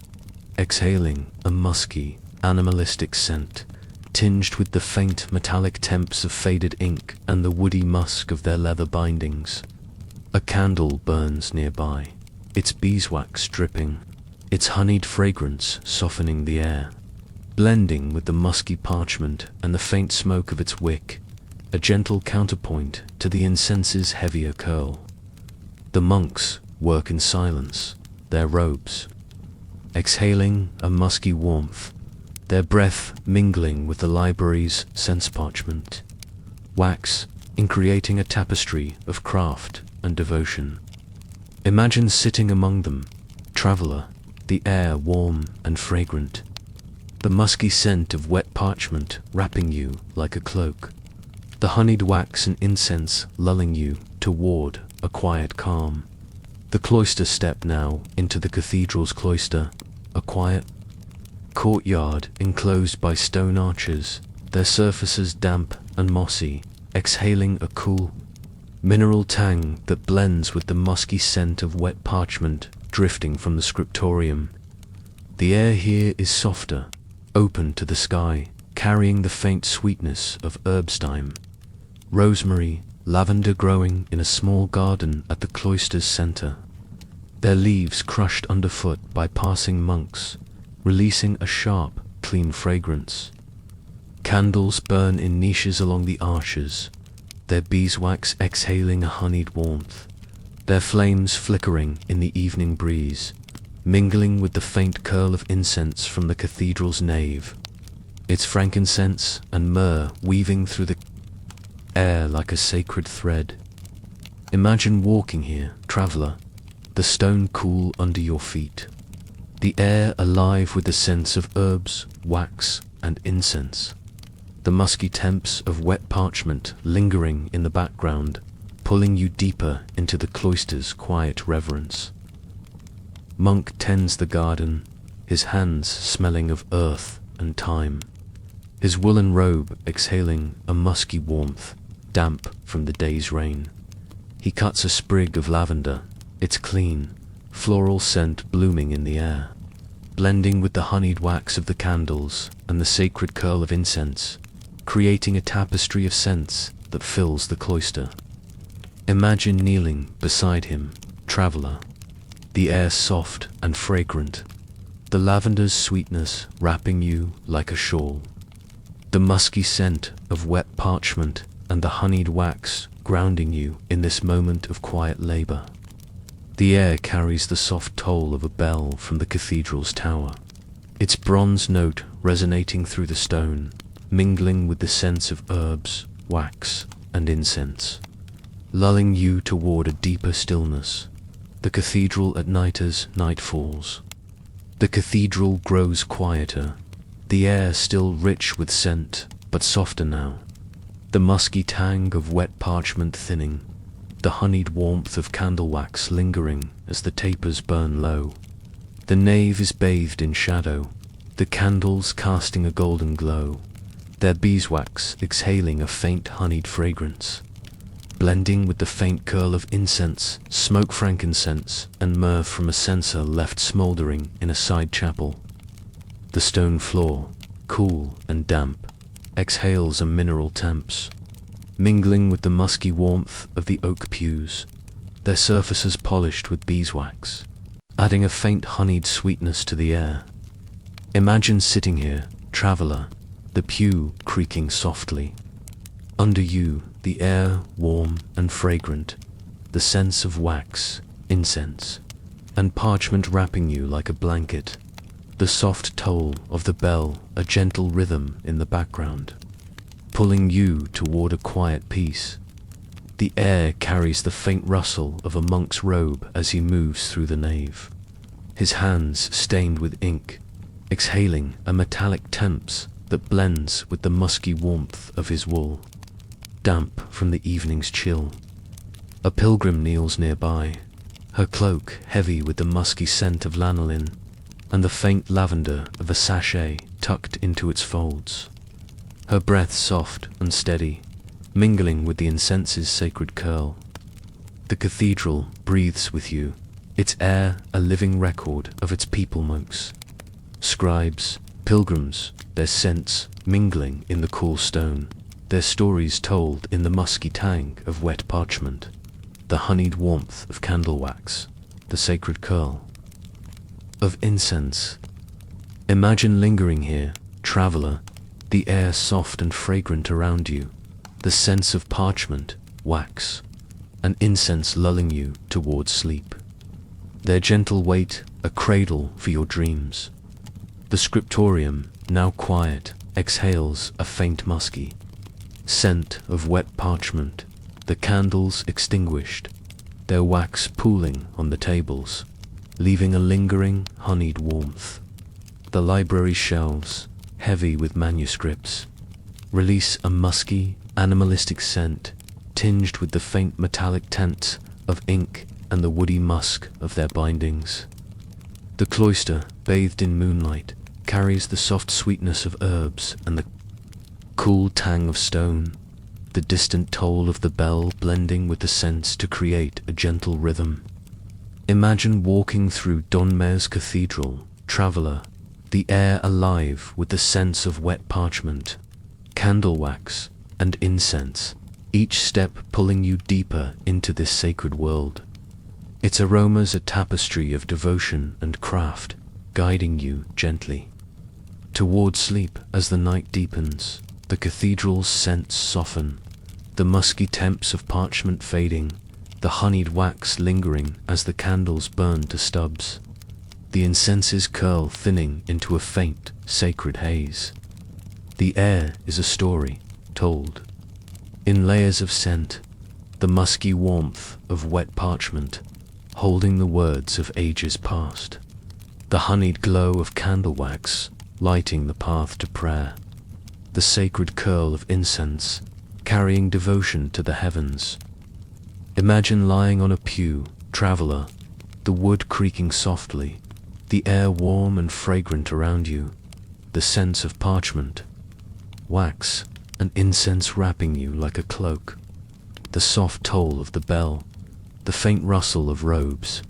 exhaling a musky, animalistic scent, tinged with the faint metallic temps of faded ink and the woody musk of their leather bindings. A candle burns nearby, its beeswax dripping, its honeyed fragrance softening the air, blending with the musky parchment and the faint smoke of its wick, a gentle counterpoint to the incense's heavier curl. The monks work in silence, their robes exhaling a musky warmth, their breath mingling with the library's sense parchment, wax in creating a tapestry of craft and devotion. Imagine sitting among them, traveler, the air warm and fragrant, the musky scent of wet parchment wrapping you like a cloak, the honeyed wax and incense lulling you toward a quiet calm. The cloister step now into the cathedral's cloister, a quiet courtyard enclosed by stone arches, their surfaces damp and mossy, exhaling a cool, mineral tang that blends with the musky scent of wet parchment drifting from the scriptorium. The air here is softer, open to the sky, carrying the faint sweetness of herbstime, rosemary, lavender growing in a small garden at the cloister's center, their leaves crushed underfoot by passing monks, releasing a sharp, clean fragrance. Candles burn in niches along the arches, their beeswax exhaling a honeyed warmth, their flames flickering in the evening breeze, mingling with the faint curl of incense from the cathedral's nave, its frankincense and myrrh weaving through the air like a sacred thread. Imagine walking here, traveler, the stone cool under your feet, the air alive with the scents of herbs, wax, and incense, the musky temps of wet parchment lingering in the background, pulling you deeper into the cloister's quiet reverence. Monk tends the garden, his hands smelling of earth and thyme, his woolen robe exhaling a musky warmth, damp from the day's rain. He cuts a sprig of lavender, its clean, floral scent blooming in the air, blending with the honeyed wax of the candles and the sacred curl of incense, creating a tapestry of scents that fills the cloister. Imagine kneeling beside him, traveler, the air soft and fragrant, the lavender's sweetness wrapping you like a shawl, the musky scent of wet parchment and the honeyed wax grounding you in this moment of quiet labor. The air carries the soft toll of a bell from the cathedral's tower, its bronze note resonating through the stone, mingling with the scents of herbs, wax, and incense, lulling you toward a deeper stillness. The cathedral at night as night falls. The cathedral grows quieter, the air still rich with scent, but softer now, the musky tang of wet parchment thinning, the honeyed warmth of candle wax lingering as the tapers burn low. The nave is bathed in shadow, the candles casting a golden glow, their beeswax exhaling a faint honeyed fragrance, blending with the faint curl of incense, smoke frankincense, and myrrh from a censer left smouldering in a side chapel. The stone floor, cool and damp, exhales a mineral temps, mingling with the musky warmth of the oak pews, their surfaces polished with beeswax, adding a faint honeyed sweetness to the air. Imagine sitting here, traveler, the pew creaking softly. Under you, the air warm and fragrant, the scents of wax, incense, and parchment wrapping you like a blanket, the soft toll of the bell a gentle rhythm in the background, pulling you toward a quiet peace. The air carries the faint rustle of a monk's robe as he moves through the nave, his hands stained with ink, exhaling a metallic temps that blends with the musky warmth of his wool, damp from the evening's chill. A pilgrim kneels nearby, her cloak heavy with the musky scent of lanolin and the faint lavender of a sachet tucked into its folds. Her breath soft and steady, mingling with the incense's sacred curl. The cathedral breathes with you, its air a living record of its people monks, scribes, pilgrims, their scents mingling in the cool stone, their stories told in the musky tang of wet parchment, the honeyed warmth of candle wax, the sacred curl of incense. Imagine lingering here, traveler, the air soft and fragrant around you, the sense of parchment, wax, and incense lulling you towards sleep. Their gentle weight, a cradle for your dreams. The scriptorium, now quiet, exhales a faint musky scent of wet parchment, the candles extinguished, their wax pooling on the tables, leaving a lingering, honeyed warmth. The library shelves, heavy with manuscripts, release a musky, animalistic scent, tinged with the faint metallic tint of ink and the woody musk of their bindings. The cloister, bathed in moonlight, carries the soft sweetness of herbs and the cool tang of stone, the distant toll of the bell blending with the scents to create a gentle rhythm. Imagine walking through Donmer's cathedral, traveler, the air alive with the sense of wet parchment, candle wax, and incense, each step pulling you deeper into this sacred world. Its aromas a tapestry of devotion and craft, guiding you gently toward sleep. As the night deepens, the cathedral's scents soften, the musky temps of parchment fading, the honeyed wax lingering as the candles burn to stubs, the incense's curl thinning into a faint, sacred haze. The air is a story told in layers of scent, the musky warmth of wet parchment, holding the words of ages past, the honeyed glow of candle wax lighting the path to prayer, the sacred curl of incense carrying devotion to the heavens. Imagine lying on a pew, traveler, the wood creaking softly, the air warm and fragrant around you, the sense of parchment, wax, and incense wrapping you like a cloak, the soft toll of the bell, the faint rustle of robes,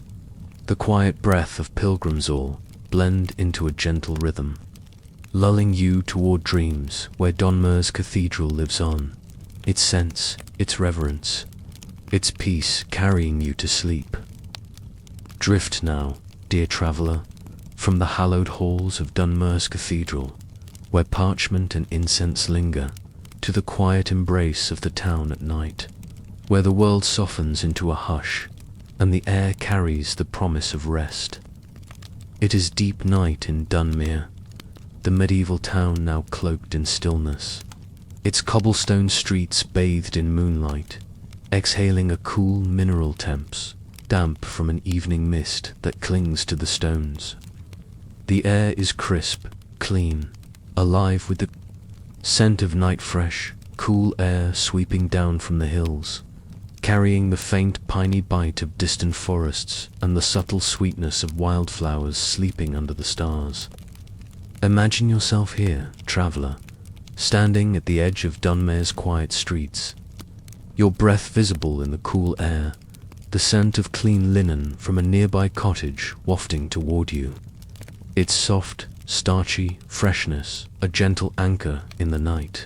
the quiet breath of pilgrims all blend into a gentle rhythm, lulling you toward dreams where Donmer's cathedral lives on, its sense, its reverence, its peace carrying you to sleep. Drift now, dear traveler, from the hallowed halls of Donmer's cathedral, where parchment and incense linger, to the quiet embrace of the town at night, where the world softens into a hush, and the air carries the promise of rest. It is deep night in Dunmere, the medieval town now cloaked in stillness, its cobblestone streets bathed in moonlight, exhaling a cool mineral temps, damp from an evening mist that clings to the stones. The air is crisp, clean, alive with the scent of night fresh, cool air sweeping down from the hills, carrying the faint piney bite of distant forests and the subtle sweetness of wildflowers sleeping under the stars. Imagine yourself here, traveler, standing at the edge of Dunmer's quiet streets, your breath visible in the cool air, the scent of clean linen from a nearby cottage wafting toward you, its soft, starchy freshness a gentle anchor in the night,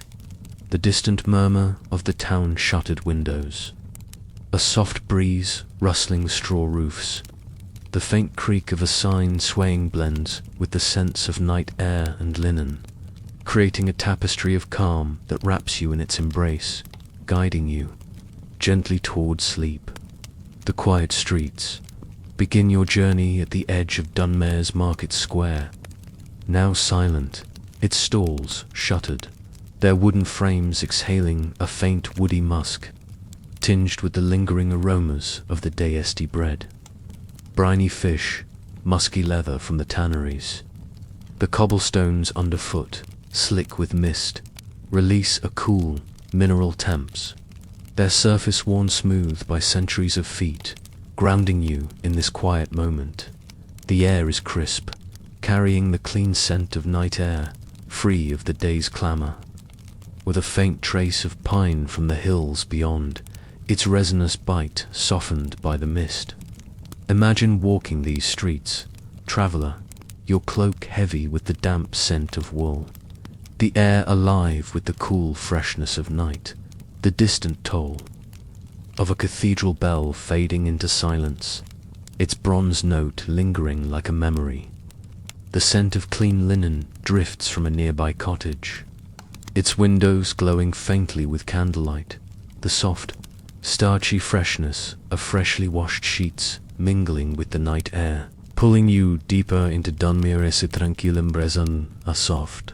the distant murmur of the town's shuttered windows, a soft breeze rustling straw roofs, the faint creak of a sign swaying blends with the scents of night air and linen, creating a tapestry of calm that wraps you in its embrace, guiding you gently toward sleep. The quiet streets. Begin your journey at the edge of Dunmer's Market Square, now silent, its stalls shuttered, their wooden frames exhaling a faint woody musk. tinged with the lingering aromas of the day-esty bread. Briny fish, musky leather from the tanneries. The cobblestones underfoot, slick with mist, release a cool, mineral temps, their surface worn smooth by centuries of feet, grounding you in this quiet moment. The air is crisp, carrying the clean scent of night air, free of the day's clamor. With a faint trace of pine from the hills beyond, its resinous bite softened by the mist. Imagine walking these streets, traveler, your cloak heavy with the damp scent of wool, the air alive with the cool freshness of night, the distant toll of a cathedral bell fading into silence, its bronze note lingering like a memory. The scent of clean linen drifts from a nearby cottage, its windows glowing faintly with candlelight, the soft, starchy freshness of freshly washed sheets mingling with the night air, pulling you deeper into dormir ese tranquilum brezon a soft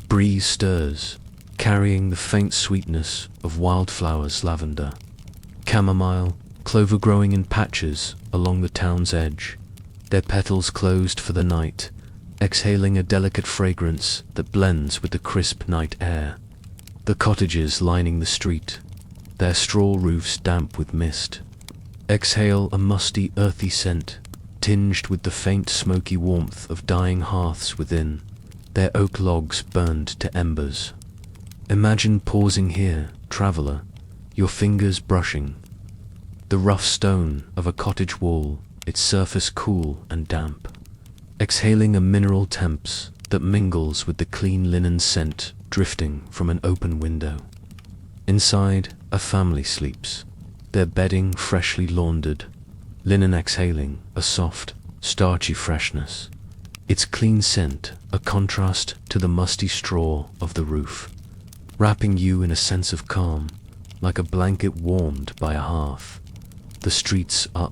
breeze stirs, carrying the faint sweetness of wildflowers, lavender, chamomile, clover growing in patches along the town's edge, their petals closed for the night, exhaling a delicate fragrance that blends with the crisp night air. The cottages lining the street, their straw roofs damp with mist, exhale a musty, earthy scent, tinged with the faint smoky warmth of dying hearths within, their oak logs burned to embers. Imagine pausing here, traveler, your fingers brushing the rough stone of a cottage wall, its surface cool and damp, exhaling a mineral temps that mingles with the clean linen scent drifting from an open window. Inside, a family sleeps, their bedding freshly laundered, linen exhaling a soft, starchy freshness, its clean scent a contrast to the musty straw of the roof, wrapping you in a sense of calm, like a blanket warmed by a hearth. The streets are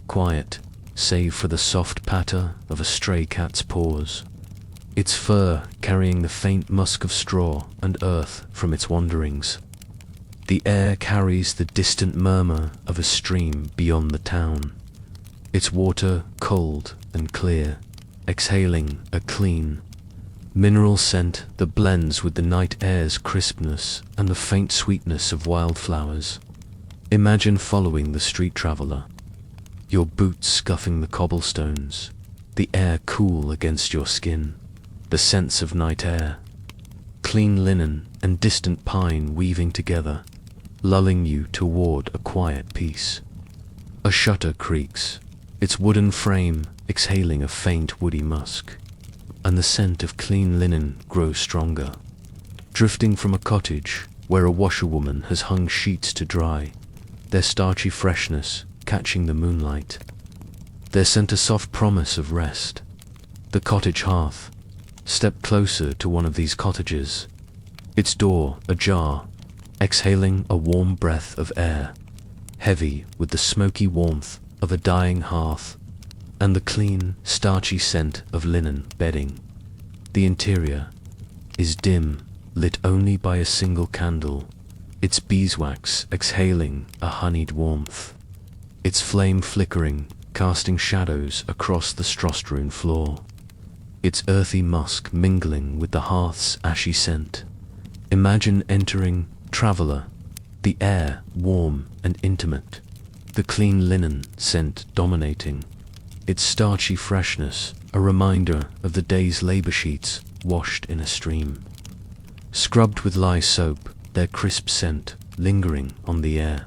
quiet, save for the soft patter of a stray cat's paws, its fur carrying the faint musk of straw and earth from its wanderings. The air carries the distant murmur of a stream beyond the town, its water cold and clear, exhaling a clean, mineral scent that blends with the night air's crispness and the faint sweetness of wildflowers. Imagine following the street traveler, your boots scuffing the cobblestones, the air cool against your skin, the sense of night air, clean linen and distant pine weaving together, lulling you toward a quiet peace. A shutter creaks, its wooden frame exhaling a faint woody musk, and the scent of clean linen grows stronger, drifting from a cottage where a washerwoman has hung sheets to dry, their starchy freshness catching the moonlight. There sent a soft promise of rest. The cottage hearth. Step closer to one of these cottages, its door ajar, exhaling a warm breath of air, heavy with the smoky warmth of a dying hearth and the clean, starchy scent of linen bedding. The interior is dim, lit only by a single candle, its beeswax exhaling a honeyed warmth, its flame flickering, casting shadows across the straw-strewn floor, its earthy musk mingling with the hearth's ashy scent. Imagine entering, traveler, the air warm and intimate, the clean linen scent dominating, its starchy freshness a reminder of the day's labor sheets washed in a stream, scrubbed with lye soap, their crisp scent lingering on the air.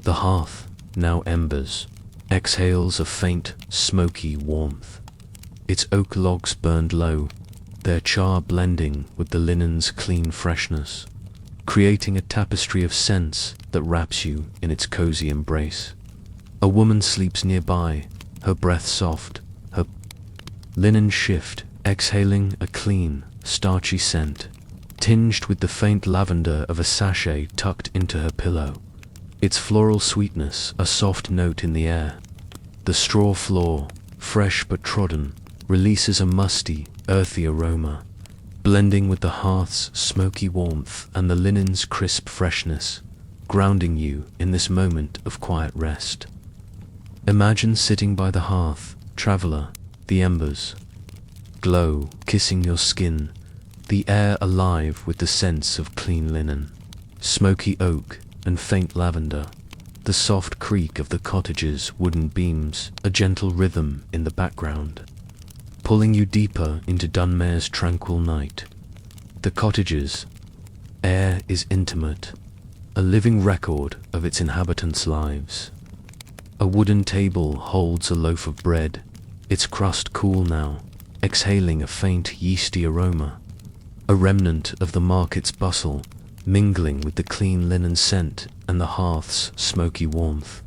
The hearth, now embers, exhales a faint, smoky warmth, its oak logs burned low, their char blending with the linen's clean freshness, creating a tapestry of scents that wraps you in its cozy embrace. A woman sleeps nearby, her breath soft, her linen shift, exhaling a clean, starchy scent, tinged with the faint lavender of a sachet tucked into her pillow, its floral sweetness a soft note in the air. The straw floor, fresh but trodden, releases a musty, earthy aroma, blending with the hearth's smoky warmth and the linen's crisp freshness. grounding you in this moment of quiet rest. Imagine sitting by the hearth, traveler, the embers glow, kissing your skin, the air alive with the scents of clean linen, smoky oak, and faint lavender, the soft creak of the cottage's wooden beams, a gentle rhythm in the background, pulling you deeper into Dunmare's tranquil night. The cottage's air is intimate, a living record of its inhabitants' lives. A wooden table holds a loaf of bread, its crust cool now, exhaling a faint yeasty aroma, a remnant of the market's bustle, mingling with the clean linen scent and the hearth's smoky warmth.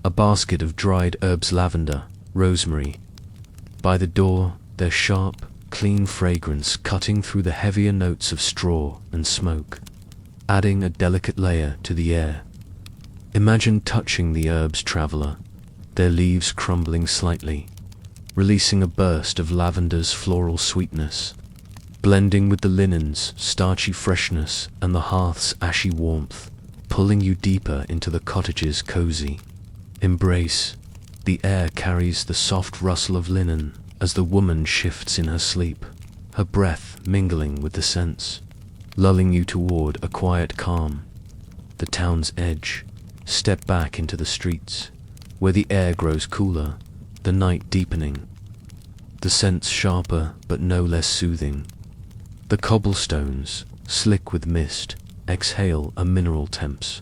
A basket of dried herbs, lavender, rosemary. By the door, their sharp, clean fragrance cutting through the heavier notes of straw and smoke, adding a delicate layer to the air. Imagine touching the herbs, traveler, their leaves crumbling slightly, releasing a burst of lavender's floral sweetness, blending with the linen's starchy freshness and the hearth's ashy warmth, pulling you deeper into the cottage's cozy embrace. The air carries the soft rustle of linen as the woman shifts in her sleep, her breath mingling with the scents, lulling you toward a quiet calm. The town's edge, step back into the streets, where the air grows cooler, the night deepening, the scents sharper but no less soothing. The cobblestones, slick with mist, exhale a mineral temps,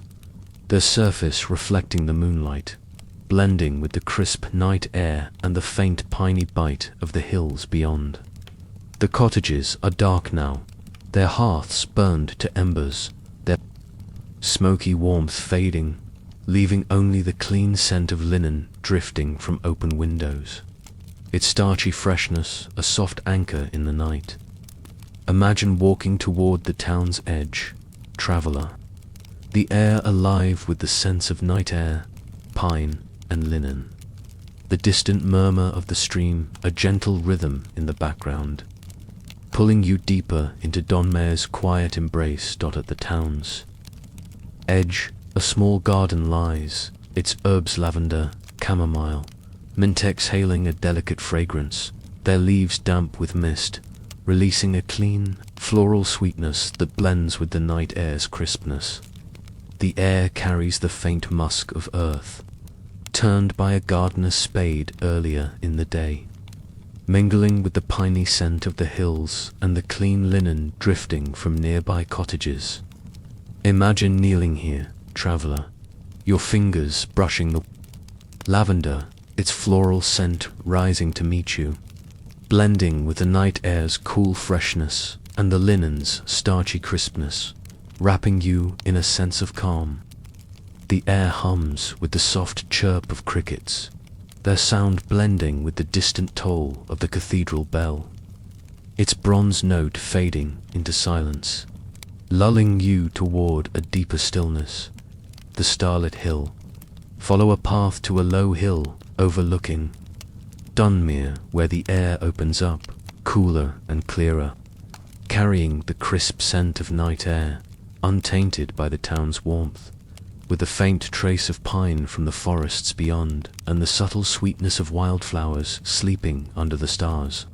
their surface reflecting the moonlight, blending with the crisp night air and the faint piney bite of the hills beyond. The cottages are dark now, their hearths burned to embers, their smoky warmth fading, leaving only the clean scent of linen drifting from open windows, its starchy freshness a soft anchor in the night. Imagine walking toward the town's edge, traveler, the air alive with the sense of night air, pine, and linen. The distant murmur of the stream, a gentle rhythm in the background, pulling you deeper into Dunmare's quiet embrace. At the town's edge, a small garden lies, its herbs, lavender, chamomile, mint exhaling a delicate fragrance, their leaves damp with mist, releasing a clean, floral sweetness that blends with the night air's crispness. The air carries the faint musk of earth, turned by a gardener's spade earlier in the day, mingling with the piney scent of the hills and the clean linen drifting from nearby cottages. Imagine kneeling here, traveler, your fingers brushing the lavender, its floral scent rising to meet you, blending with the night air's cool freshness and the linen's starchy crispness, wrapping you in a sense of calm. The air hums with the soft chirp of crickets, their sound blending with the distant toll of the cathedral bell, its bronze note fading into silence, lulling you toward a deeper stillness. The starlit hill. Follow a path to a low hill overlooking Dunmere, where the air opens up, cooler and clearer, carrying the crisp scent of night air, untainted by the town's warmth, with a faint trace of pine from the forests beyond and the subtle sweetness of wildflowers sleeping under the stars.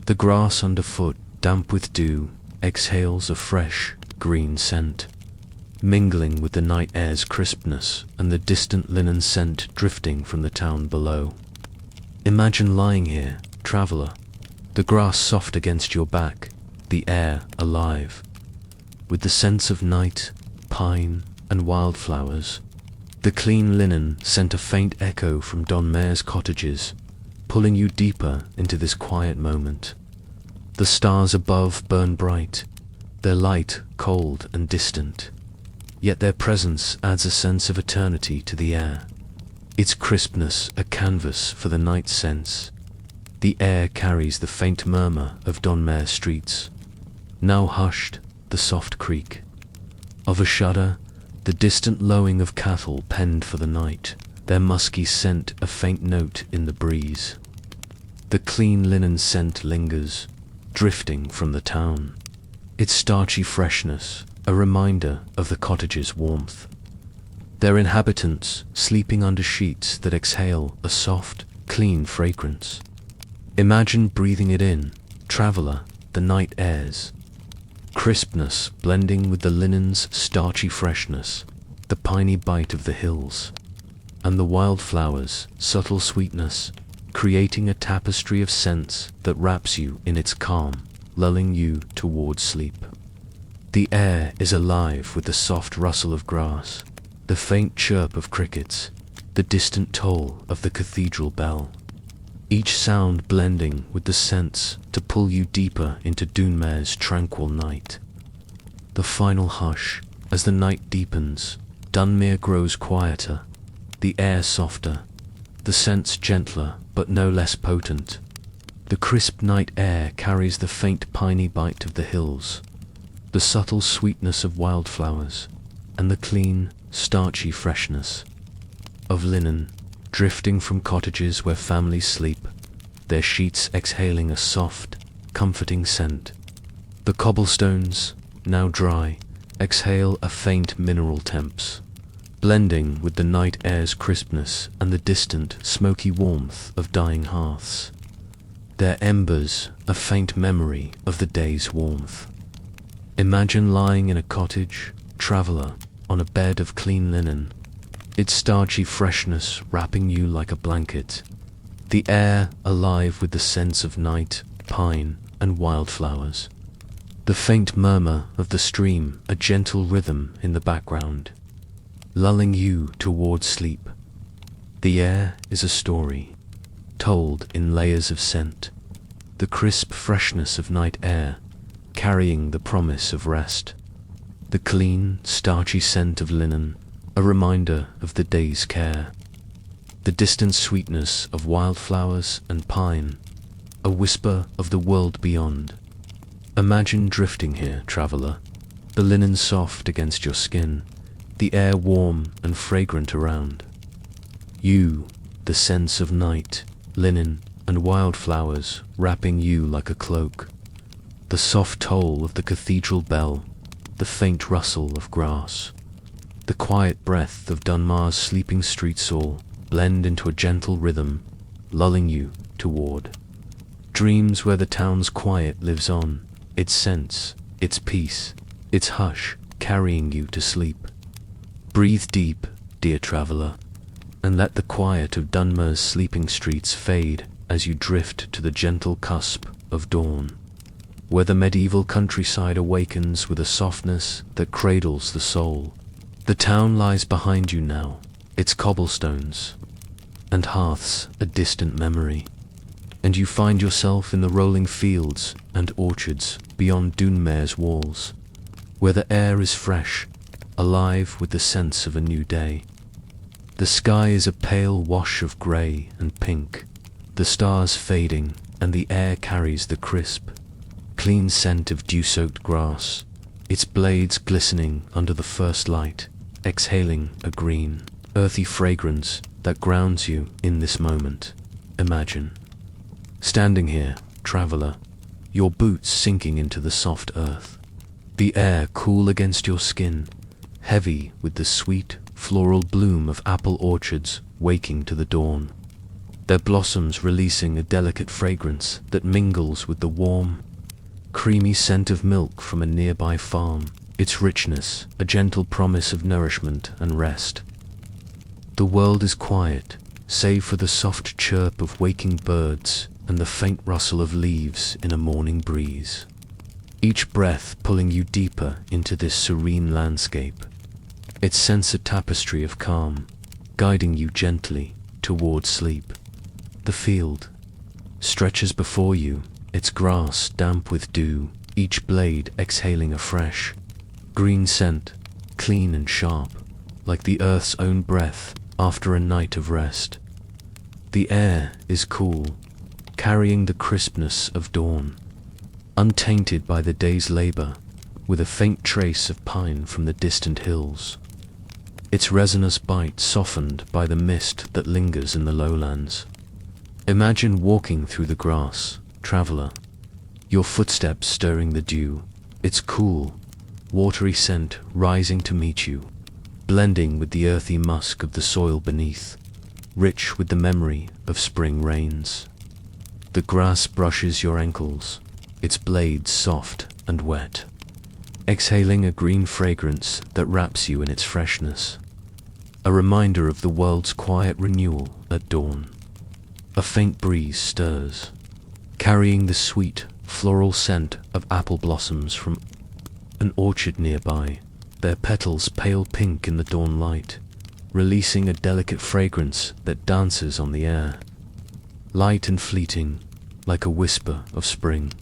The grass underfoot, damp with dew, exhales a fresh, green scent, mingling with the night air's crispness and the distant linen scent drifting from the town below. Imagine lying here, traveler, the grass soft against your back, the air alive, with the sense of night, pine, and wildflowers. The clean linen sent a faint echo from Dunmare's cottages, pulling you deeper into this quiet moment. The stars above burn bright, their light cold and distant, yet their presence adds a sense of eternity to the air, its crispness a canvas for the night sense. The air carries the faint murmur of Dunmare streets, now hushed, the soft creak of a shudder, the distant lowing of cattle penned for the night, their musky scent a faint note in the breeze. The clean linen scent lingers, drifting from the town, its starchy freshness a reminder of the cottage's warmth. Their inhabitants sleeping under sheets that exhale a soft, clean fragrance. Imagine breathing it in, traveler, the night airs. Crispness blending with the linen's starchy freshness, the piney bite of the hills, and the wildflowers' subtle sweetness, creating a tapestry of scents that wraps you in its calm, lulling you toward sleep. The air is alive with the soft rustle of grass, the faint chirp of crickets, the distant toll of the cathedral bell. Each sound blending with the scents to pull you deeper into Dunmer's tranquil night. The final hush, as the night deepens, Dunmer grows quieter, the air softer, the scents gentler but no less potent. The crisp night air carries the faint piney bite of the hills, the subtle sweetness of wildflowers, and the clean, starchy freshness of linen drifting from cottages where families sleep, their sheets exhaling a soft, comforting scent. The cobblestones, now dry, exhale a faint mineral temps, blending with the night air's crispness and the distant, smoky warmth of dying hearths. Their embers a faint memory of the day's warmth. Imagine lying in a cottage, traveler, on a bed of clean linen, its starchy freshness wrapping you like a blanket, the air alive with the scents of night, pine, and wildflowers. The faint murmur of the stream a gentle rhythm in the background, lulling you towards sleep. The air is a story, told in layers of scent, the crisp freshness of night air, carrying the promise of rest. The clean, starchy scent of linen, a reminder of the day's care. The distant sweetness of wildflowers and pine, a whisper of the world beyond. Imagine drifting here, traveler, the linen soft against your skin, the air warm and fragrant around. You, the sense of night, linen, and wildflowers wrapping you like a cloak. The soft toll of the cathedral bell, the faint rustle of grass, the quiet breath of Dunmar's sleeping streets all blend into a gentle rhythm, lulling you toward dreams where the town's quiet lives on, its sense, its peace, its hush, carrying you to sleep. Breathe deep, dear traveler, and let the quiet of Dunmer's sleeping streets fade as you drift to the gentle cusp of dawn, where the medieval countryside awakens with a softness that cradles the soul. The town lies behind you now, its cobblestones and hearths a distant memory, and you find yourself in the rolling fields and orchards beyond Dunmer's walls, where the air is fresh, alive with the sense of a new day. The sky is a pale wash of grey and pink, the stars fading, and the air carries the crisp, clean scent of dew-soaked grass, its blades glistening under the first light, exhaling a green, earthy fragrance that grounds you in this moment. Imagine standing here, traveler, your boots sinking into the soft earth, the air cool against your skin, heavy with the sweet, floral bloom of apple orchards waking to the dawn, their blossoms releasing a delicate fragrance that mingles with the warm, creamy scent of milk from a nearby farm, its richness a gentle promise of nourishment and rest. The world is quiet, save for the soft chirp of waking birds and the faint rustle of leaves in a morning breeze, each breath pulling you deeper into this serene landscape, its sense a tapestry of calm, guiding you gently toward sleep. The field stretches before you, its grass damp with dew, each blade exhaling a fresh, green scent, clean and sharp, like the earth's own breath after a night of rest. The air is cool, carrying the crispness of dawn, untainted by the day's labor, with a faint trace of pine from the distant hills, its resinous bite softened by the mist that lingers in the lowlands. Imagine walking through the grass, traveler, your footsteps stirring the dew, its cool, watery scent rising to meet you, blending with the earthy musk of the soil beneath, rich with the memory of spring rains. The grass brushes your ankles, its blades soft and wet, exhaling a green fragrance that wraps you in its freshness, a reminder of the world's quiet renewal at dawn. A faint breeze stirs, carrying the sweet, floral scent of apple blossoms from an orchard nearby, their petals pale pink in the dawn light, releasing a delicate fragrance that dances on the air, light and fleeting, like a whisper of spring.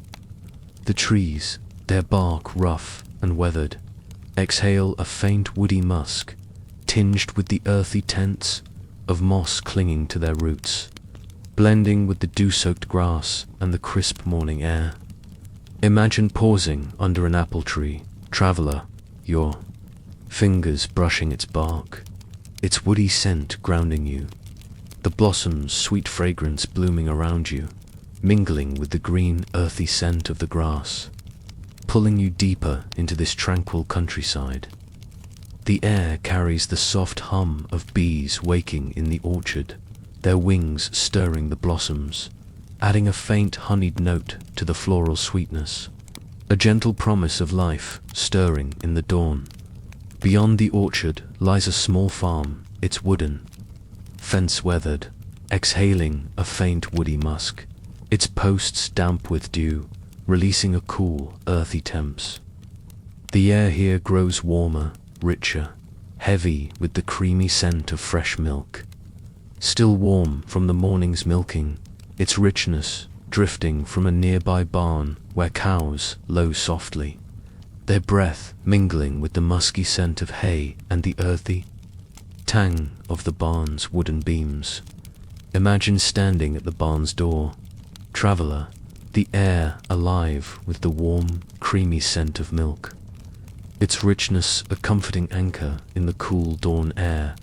The trees, their bark rough and weathered, exhale a faint woody musk, tinged with the earthy tints of moss clinging to their roots, blending with the dew-soaked grass and the crisp morning air. Imagine pausing under an apple tree, traveler, your fingers brushing its bark, its woody scent grounding you, the blossom's sweet fragrance blooming around you, mingling with the green, earthy scent of the grass, pulling you deeper into this tranquil countryside. The air carries the soft hum of bees waking in the orchard, their wings stirring the blossoms, adding a faint honeyed note to the floral sweetness, a gentle promise of life stirring in the dawn. Beyond the orchard lies a small farm, its wooden fence weathered, exhaling a faint woody musk, its posts damp with dew, releasing a cool, earthy temps. The air here grows warmer, richer, heavy with the creamy scent of fresh milk, still warm from the morning's milking, its richness drifting from a nearby barn where cows low softly, their breath mingling with the musky scent of hay and the earthy tang of the barn's wooden beams. Imagine standing at the barn's door, traveler, the air alive with the warm, creamy scent of milk, its richness a comforting anchor in the cool dawn air,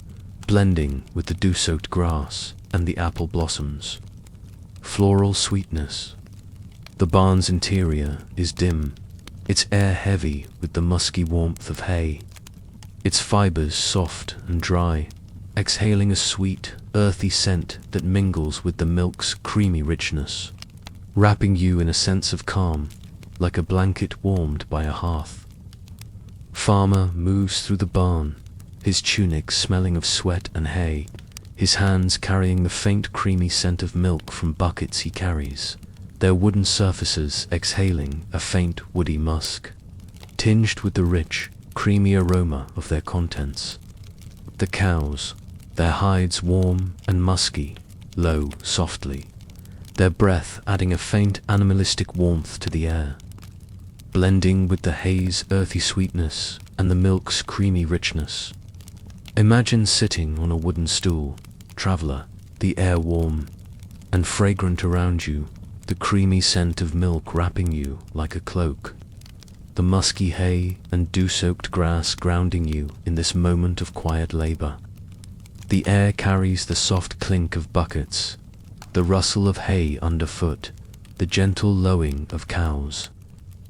blending with the dew-soaked grass and the apple blossoms. Floral sweetness. The barn's interior is dim, its air heavy with the musky warmth of hay, its fibers soft and dry, exhaling a sweet, earthy scent that mingles with the milk's creamy richness, wrapping you in a sense of calm, like a blanket warmed by a hearth. Farmer moves through the barn, his tunic smelling of sweat and hay, his hands carrying the faint creamy scent of milk from buckets he carries, their wooden surfaces exhaling a faint woody musk, tinged with the rich, creamy aroma of their contents. The cows, their hides warm and musky, low softly, their breath adding a faint animalistic warmth to the air, blending with the hay's earthy sweetness and the milk's creamy richness. Imagine sitting on a wooden stool, traveler, the air warm and fragrant around you, the creamy scent of milk wrapping you like a cloak, the musky hay and dew-soaked grass grounding you in this moment of quiet labor. The air carries the soft clink of buckets, the rustle of hay underfoot, the gentle lowing of cows,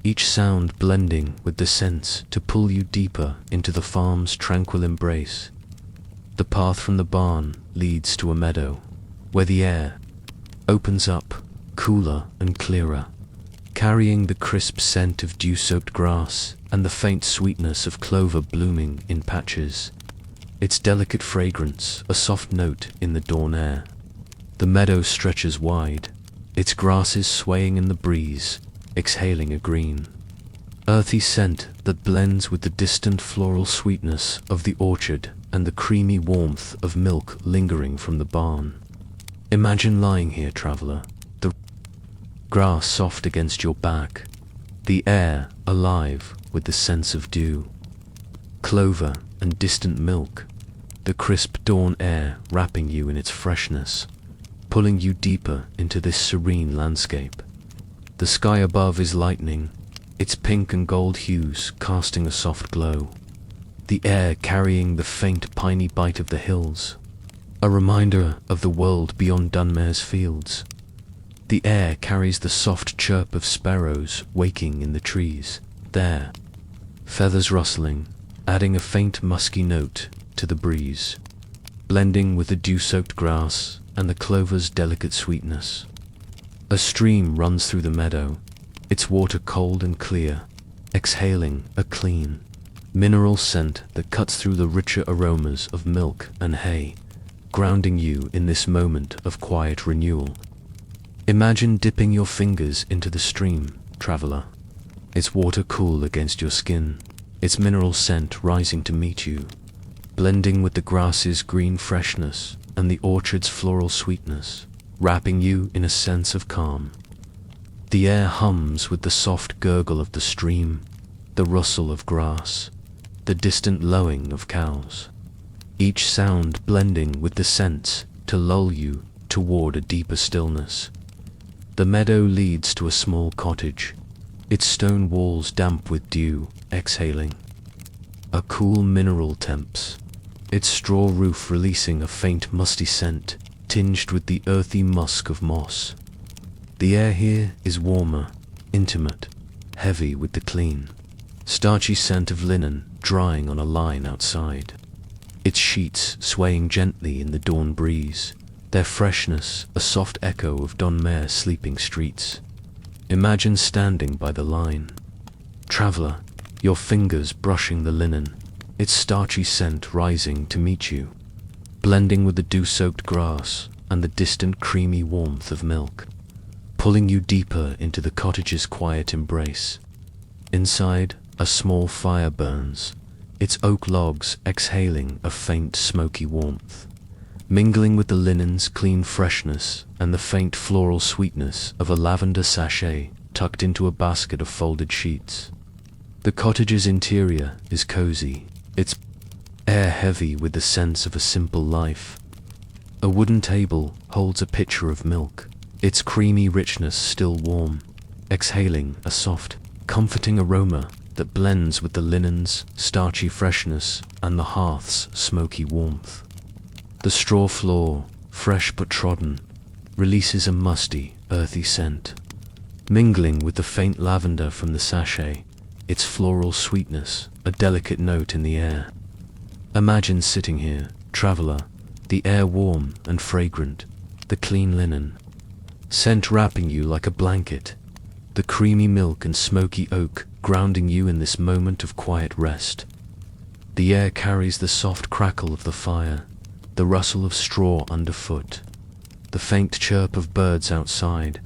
each sound blending with the scents to pull you deeper into the farm's tranquil embrace. The path from the barn leads to a meadow, where the air opens up, cooler and clearer, carrying the crisp scent of dew-soaked grass and the faint sweetness of clover blooming in patches, its delicate fragrance a soft note in the dawn air. The meadow stretches wide, its grasses swaying in the breeze, exhaling a green, earthy scent that blends with the distant floral sweetness of the orchard and the creamy warmth of milk lingering from the barn. Imagine lying here, traveler, the grass soft against your back, the air alive with the sense of dew, clover and distant milk, the crisp dawn air wrapping you in its freshness, pulling you deeper into this serene landscape. The sky above is lightening, its pink and gold hues casting a soft glow, the air carrying the faint piney bite of the hills, a reminder of the world beyond Dunmare's fields. The air carries the soft chirp of sparrows waking in the trees, their feathers rustling, adding a faint musky note to the breeze, blending with the dew-soaked grass and the clover's delicate sweetness. A stream runs through the meadow, its water cold and clear, exhaling a clean, mineral scent that cuts through the richer aromas of milk and hay, grounding you in this moment of quiet renewal. Imagine dipping your fingers into the stream, traveler, its water cool against your skin, its mineral scent rising to meet you, blending with the grass's green freshness and the orchard's floral sweetness, wrapping you in a sense of calm. The air hums with the soft gurgle of the stream, the rustle of grass, the distant lowing of cows, each sound blending with the scents to lull you toward a deeper stillness. The meadow leads to a small cottage, its stone walls damp with dew, exhaling a cool mineral temps, its straw roof releasing a faint musty scent tinged with the earthy musk of moss. The air here is warmer, intimate, heavy with the clean, starchy scent of linen drying on a line outside, its sheets swaying gently in the dawn breeze, their freshness a soft echo of Donmare's sleeping streets. Imagine standing by the line, traveler, your fingers brushing the linen, its starchy scent rising to meet you, blending with the dew-soaked grass and the distant creamy warmth of milk, pulling you deeper into the cottage's quiet embrace. Inside, a small fire burns, its oak logs exhaling a faint smoky warmth, mingling with the linen's clean freshness and the faint floral sweetness of a lavender sachet tucked into a basket of folded sheets. The cottage's interior is cozy, its air heavy with the sense of a simple life. A wooden table holds a pitcher of milk, its creamy richness still warm, exhaling a soft, comforting aroma that blends with the linen's starchy freshness and the hearth's smoky warmth. The straw floor, fresh but trodden, releases a musty, earthy scent, mingling with the faint lavender from the sachet, its floral sweetness a delicate note in the air. Imagine sitting here, traveler, the air warm and fragrant, the clean linen, scent wrapping you like a blanket, the creamy milk and smoky oak grounding you in this moment of quiet rest. The air carries the soft crackle of the fire, the rustle of straw underfoot, the faint chirp of birds outside,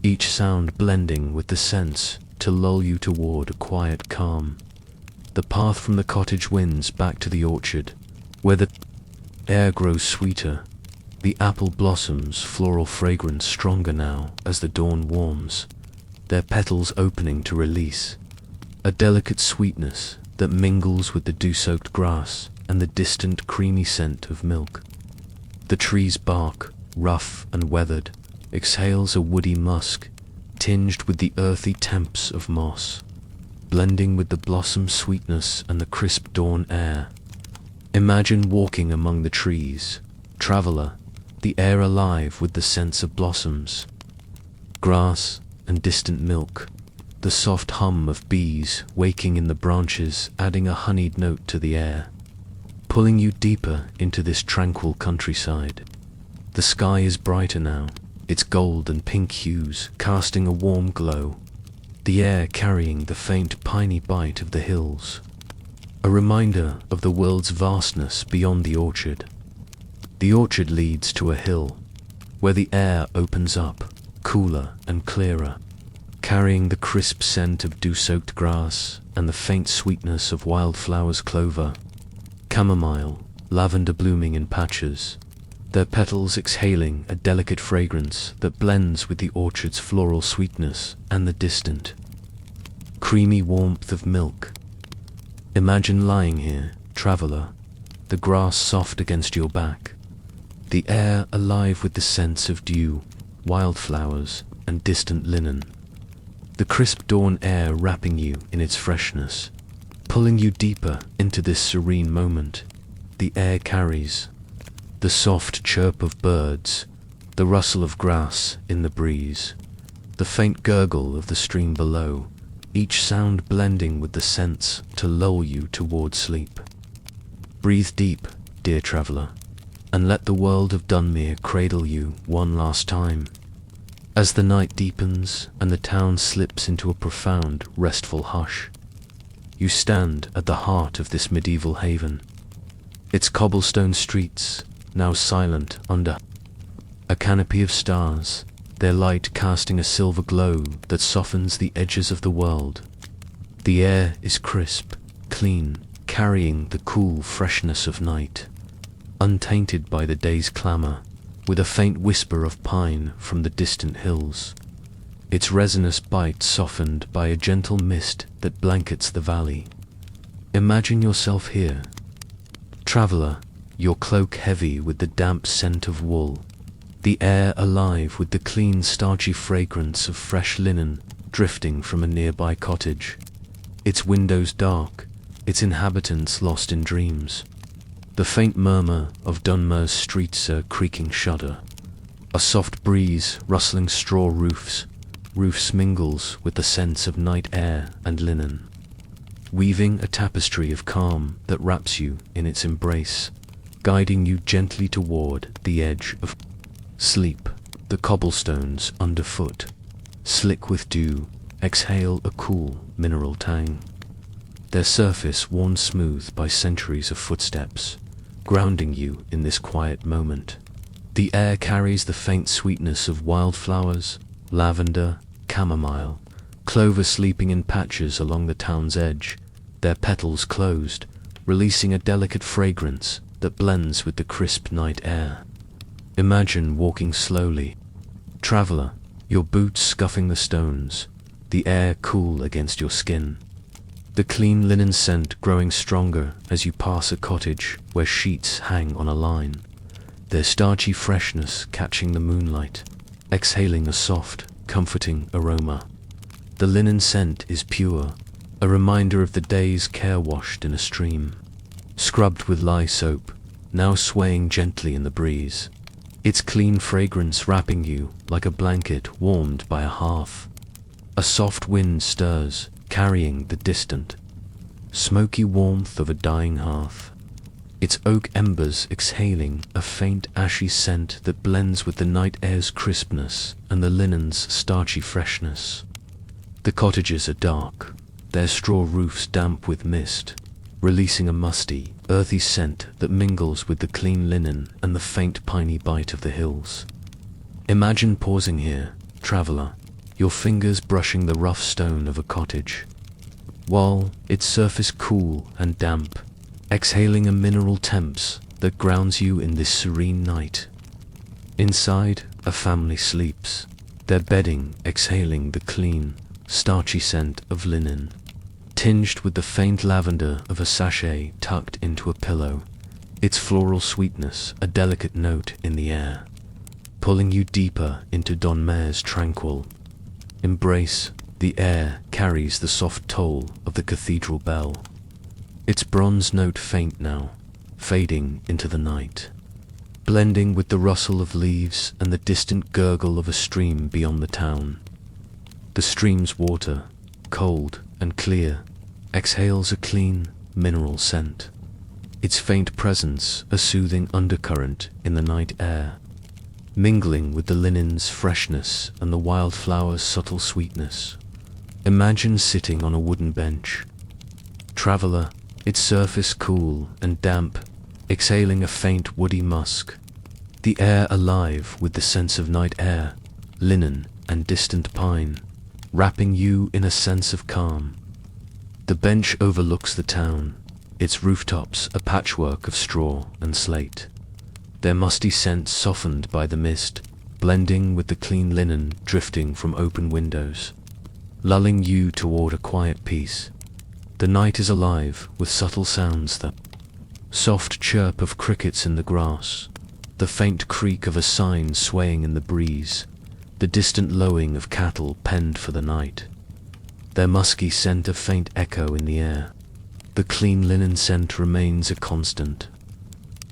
each sound blending with the sense to lull you toward a quiet calm. The path from the cottage winds back to the orchard, where the air grows sweeter, the apple blossoms floral fragrance stronger now as the dawn warms, their petals opening to release, a delicate sweetness that mingles with the dew-soaked grass and the distant creamy scent of milk. The tree's bark, rough and weathered, exhales a woody musk, tinged with the earthy temps of moss, blending with the blossom sweetness and the crisp dawn air. Imagine walking among the trees, traveler, the air alive with the scents of blossoms, grass and distant milk, the soft hum of bees waking in the branches adding a honeyed note to the air, pulling you deeper into this tranquil countryside. The sky is brighter now, its gold and pink hues casting a warm glow, the air carrying the faint piney bite of the hills, a reminder of the world's vastness beyond the orchard. The orchard leads to a hill, where the air opens up, cooler and clearer, carrying the crisp scent of dew-soaked grass and the faint sweetness of wildflowers, clover, chamomile, lavender blooming in patches, their petals exhaling a delicate fragrance that blends with the orchard's floral sweetness and the distant, creamy warmth of milk. Imagine lying here, traveler, the grass soft against your back, the air alive with the scents of dew, wildflowers, and distant linen, the crisp dawn air wrapping you in its freshness, pulling you deeper into this serene moment. The air carries the soft chirp of birds, the rustle of grass in the breeze, the faint gurgle of the stream below, each sound blending with the scents to lull you toward sleep. Breathe deep, dear traveller, and let the world of Dunmere cradle you one last time. As the night deepens and the town slips into a profound, restful hush, you stand at the heart of this medieval haven. Its cobblestone streets, now silent under a canopy of stars, their light casting a silver glow that softens the edges of the world. The air is crisp, clean, carrying the cool freshness of night, untainted by the day's clamour, with a faint whisper of pine from the distant hills, its resinous bite softened by a gentle mist that blankets the valley. Imagine yourself here, traveller, your cloak heavy with the damp scent of wool, the air alive with the clean, starchy fragrance of fresh linen drifting from a nearby cottage, its windows dark, its inhabitants lost in dreams. The faint murmur of Dunmer's streets a creaking shudder. A soft breeze rustling straw roofs mingles with the scents of night air and linen, weaving a tapestry of calm that wraps you in its embrace, guiding you gently toward the edge of sleep. The cobblestones underfoot, slick with dew, exhale a cool mineral tang, their surface worn smooth by centuries of footsteps, grounding you in this quiet moment. The air carries the faint sweetness of wildflowers, lavender, chamomile, clover sleeping in patches along the town's edge, their petals closed, releasing a delicate fragrance that blends with the crisp night air. Imagine walking slowly, traveller, your boots scuffing the stones, the air cool against your skin, the clean linen scent growing stronger as you pass a cottage where sheets hang on a line, their starchy freshness catching the moonlight, exhaling a soft, comforting aroma. The linen scent is pure, a reminder of the days care washed in a stream, scrubbed with lye soap, now swaying gently in the breeze, its clean fragrance wrapping you like a blanket warmed by a hearth. A soft wind stirs, carrying the distant, smoky warmth of a dying hearth, its oak embers exhaling a faint ashy scent that blends with the night air's crispness and the linen's starchy freshness. The cottages are dark, their straw roofs damp with mist, releasing a musty, earthy scent that mingles with the clean linen and the faint piney bite of the hills. Imagine pausing here, traveller, your fingers brushing the rough stone of a cottage, while its surface cool and damp, exhaling a mineral temps that grounds you in this serene night. Inside, a family sleeps, their bedding exhaling the clean, starchy scent of linen, tinged with the faint lavender of a sachet tucked into a pillow, its floral sweetness a delicate note in the air, pulling you deeper into Dunmere's tranquil embrace. The air carries the soft toll of the cathedral bell, its bronze note faint now, fading into the night, blending with the rustle of leaves and the distant gurgle of a stream beyond the town. The stream's water, cold and clear, exhales a clean, mineral scent, its faint presence a soothing undercurrent in the night air, mingling with the linen's freshness and the wildflower's subtle sweetness. Imagine sitting on a wooden bench, traveller, its surface cool and damp, exhaling a faint woody musk, the air alive with the sense of night air, linen and distant pine, wrapping you in a sense of calm. The bench overlooks the town, its rooftops a patchwork of straw and slate, their musty scents softened by the mist, blending with the clean linen drifting from open windows, lulling you toward a quiet peace. The night is alive with subtle sounds, the soft chirp of crickets in the grass, the faint creak of a sign swaying in the breeze, the distant lowing of cattle penned for the night, their musky scent a faint echo in the air. The clean linen scent remains a constant,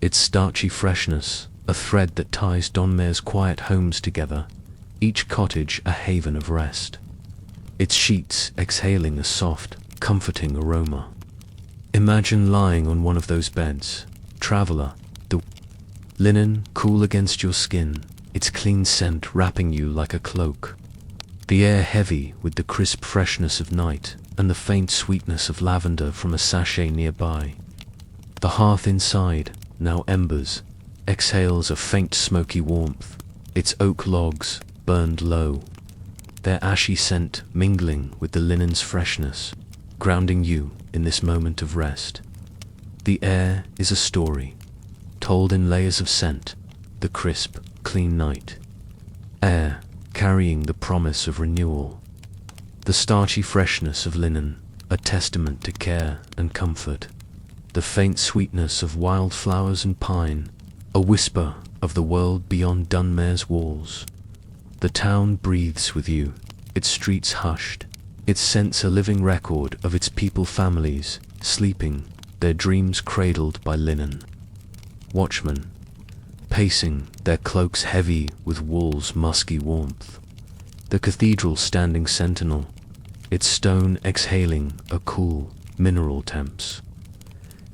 its starchy freshness a thread that ties Dunmere's quiet homes together, each cottage a haven of rest. its sheets exhaling a soft, comforting aroma. Imagine lying on one of those beds, traveler, the linen cool against your skin, its clean scent wrapping you like a cloak. The air heavy with the crisp freshness of night and the faint sweetness of lavender from a sachet nearby. The hearth inside, now embers, exhales a faint smoky warmth, its oak logs burned low, their ashy scent mingling with the linen's freshness, grounding you in this moment of rest. The air is a story, told in layers of scent, the crisp, clean night air carrying the promise of renewal, the starchy freshness of linen, a testament to care and comfort, the faint sweetness of wildflowers and pine, a whisper of the world beyond Dunmare's walls. The town breathes with you, its streets hushed, its scents a living record of its people families, sleeping, their dreams cradled by linen. Watchmen, pacing, their cloaks heavy with wool's musky warmth. The cathedral standing sentinel, its stone exhaling a cool, mineral temps.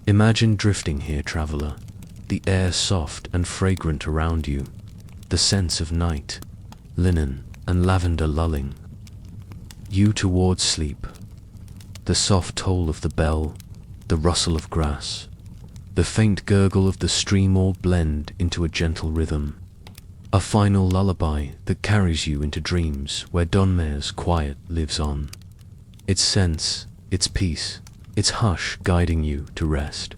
Imagine drifting here, traveler, the air soft and fragrant around you, the sense of night, linen and lavender lulling you towards sleep. The soft toll of the bell, the rustle of grass, the faint gurgle of the stream all blend into a gentle rhythm. A final lullaby that carries you into dreams where Dunmare's quiet lives on. Its sense, its peace, its hush guiding you to rest.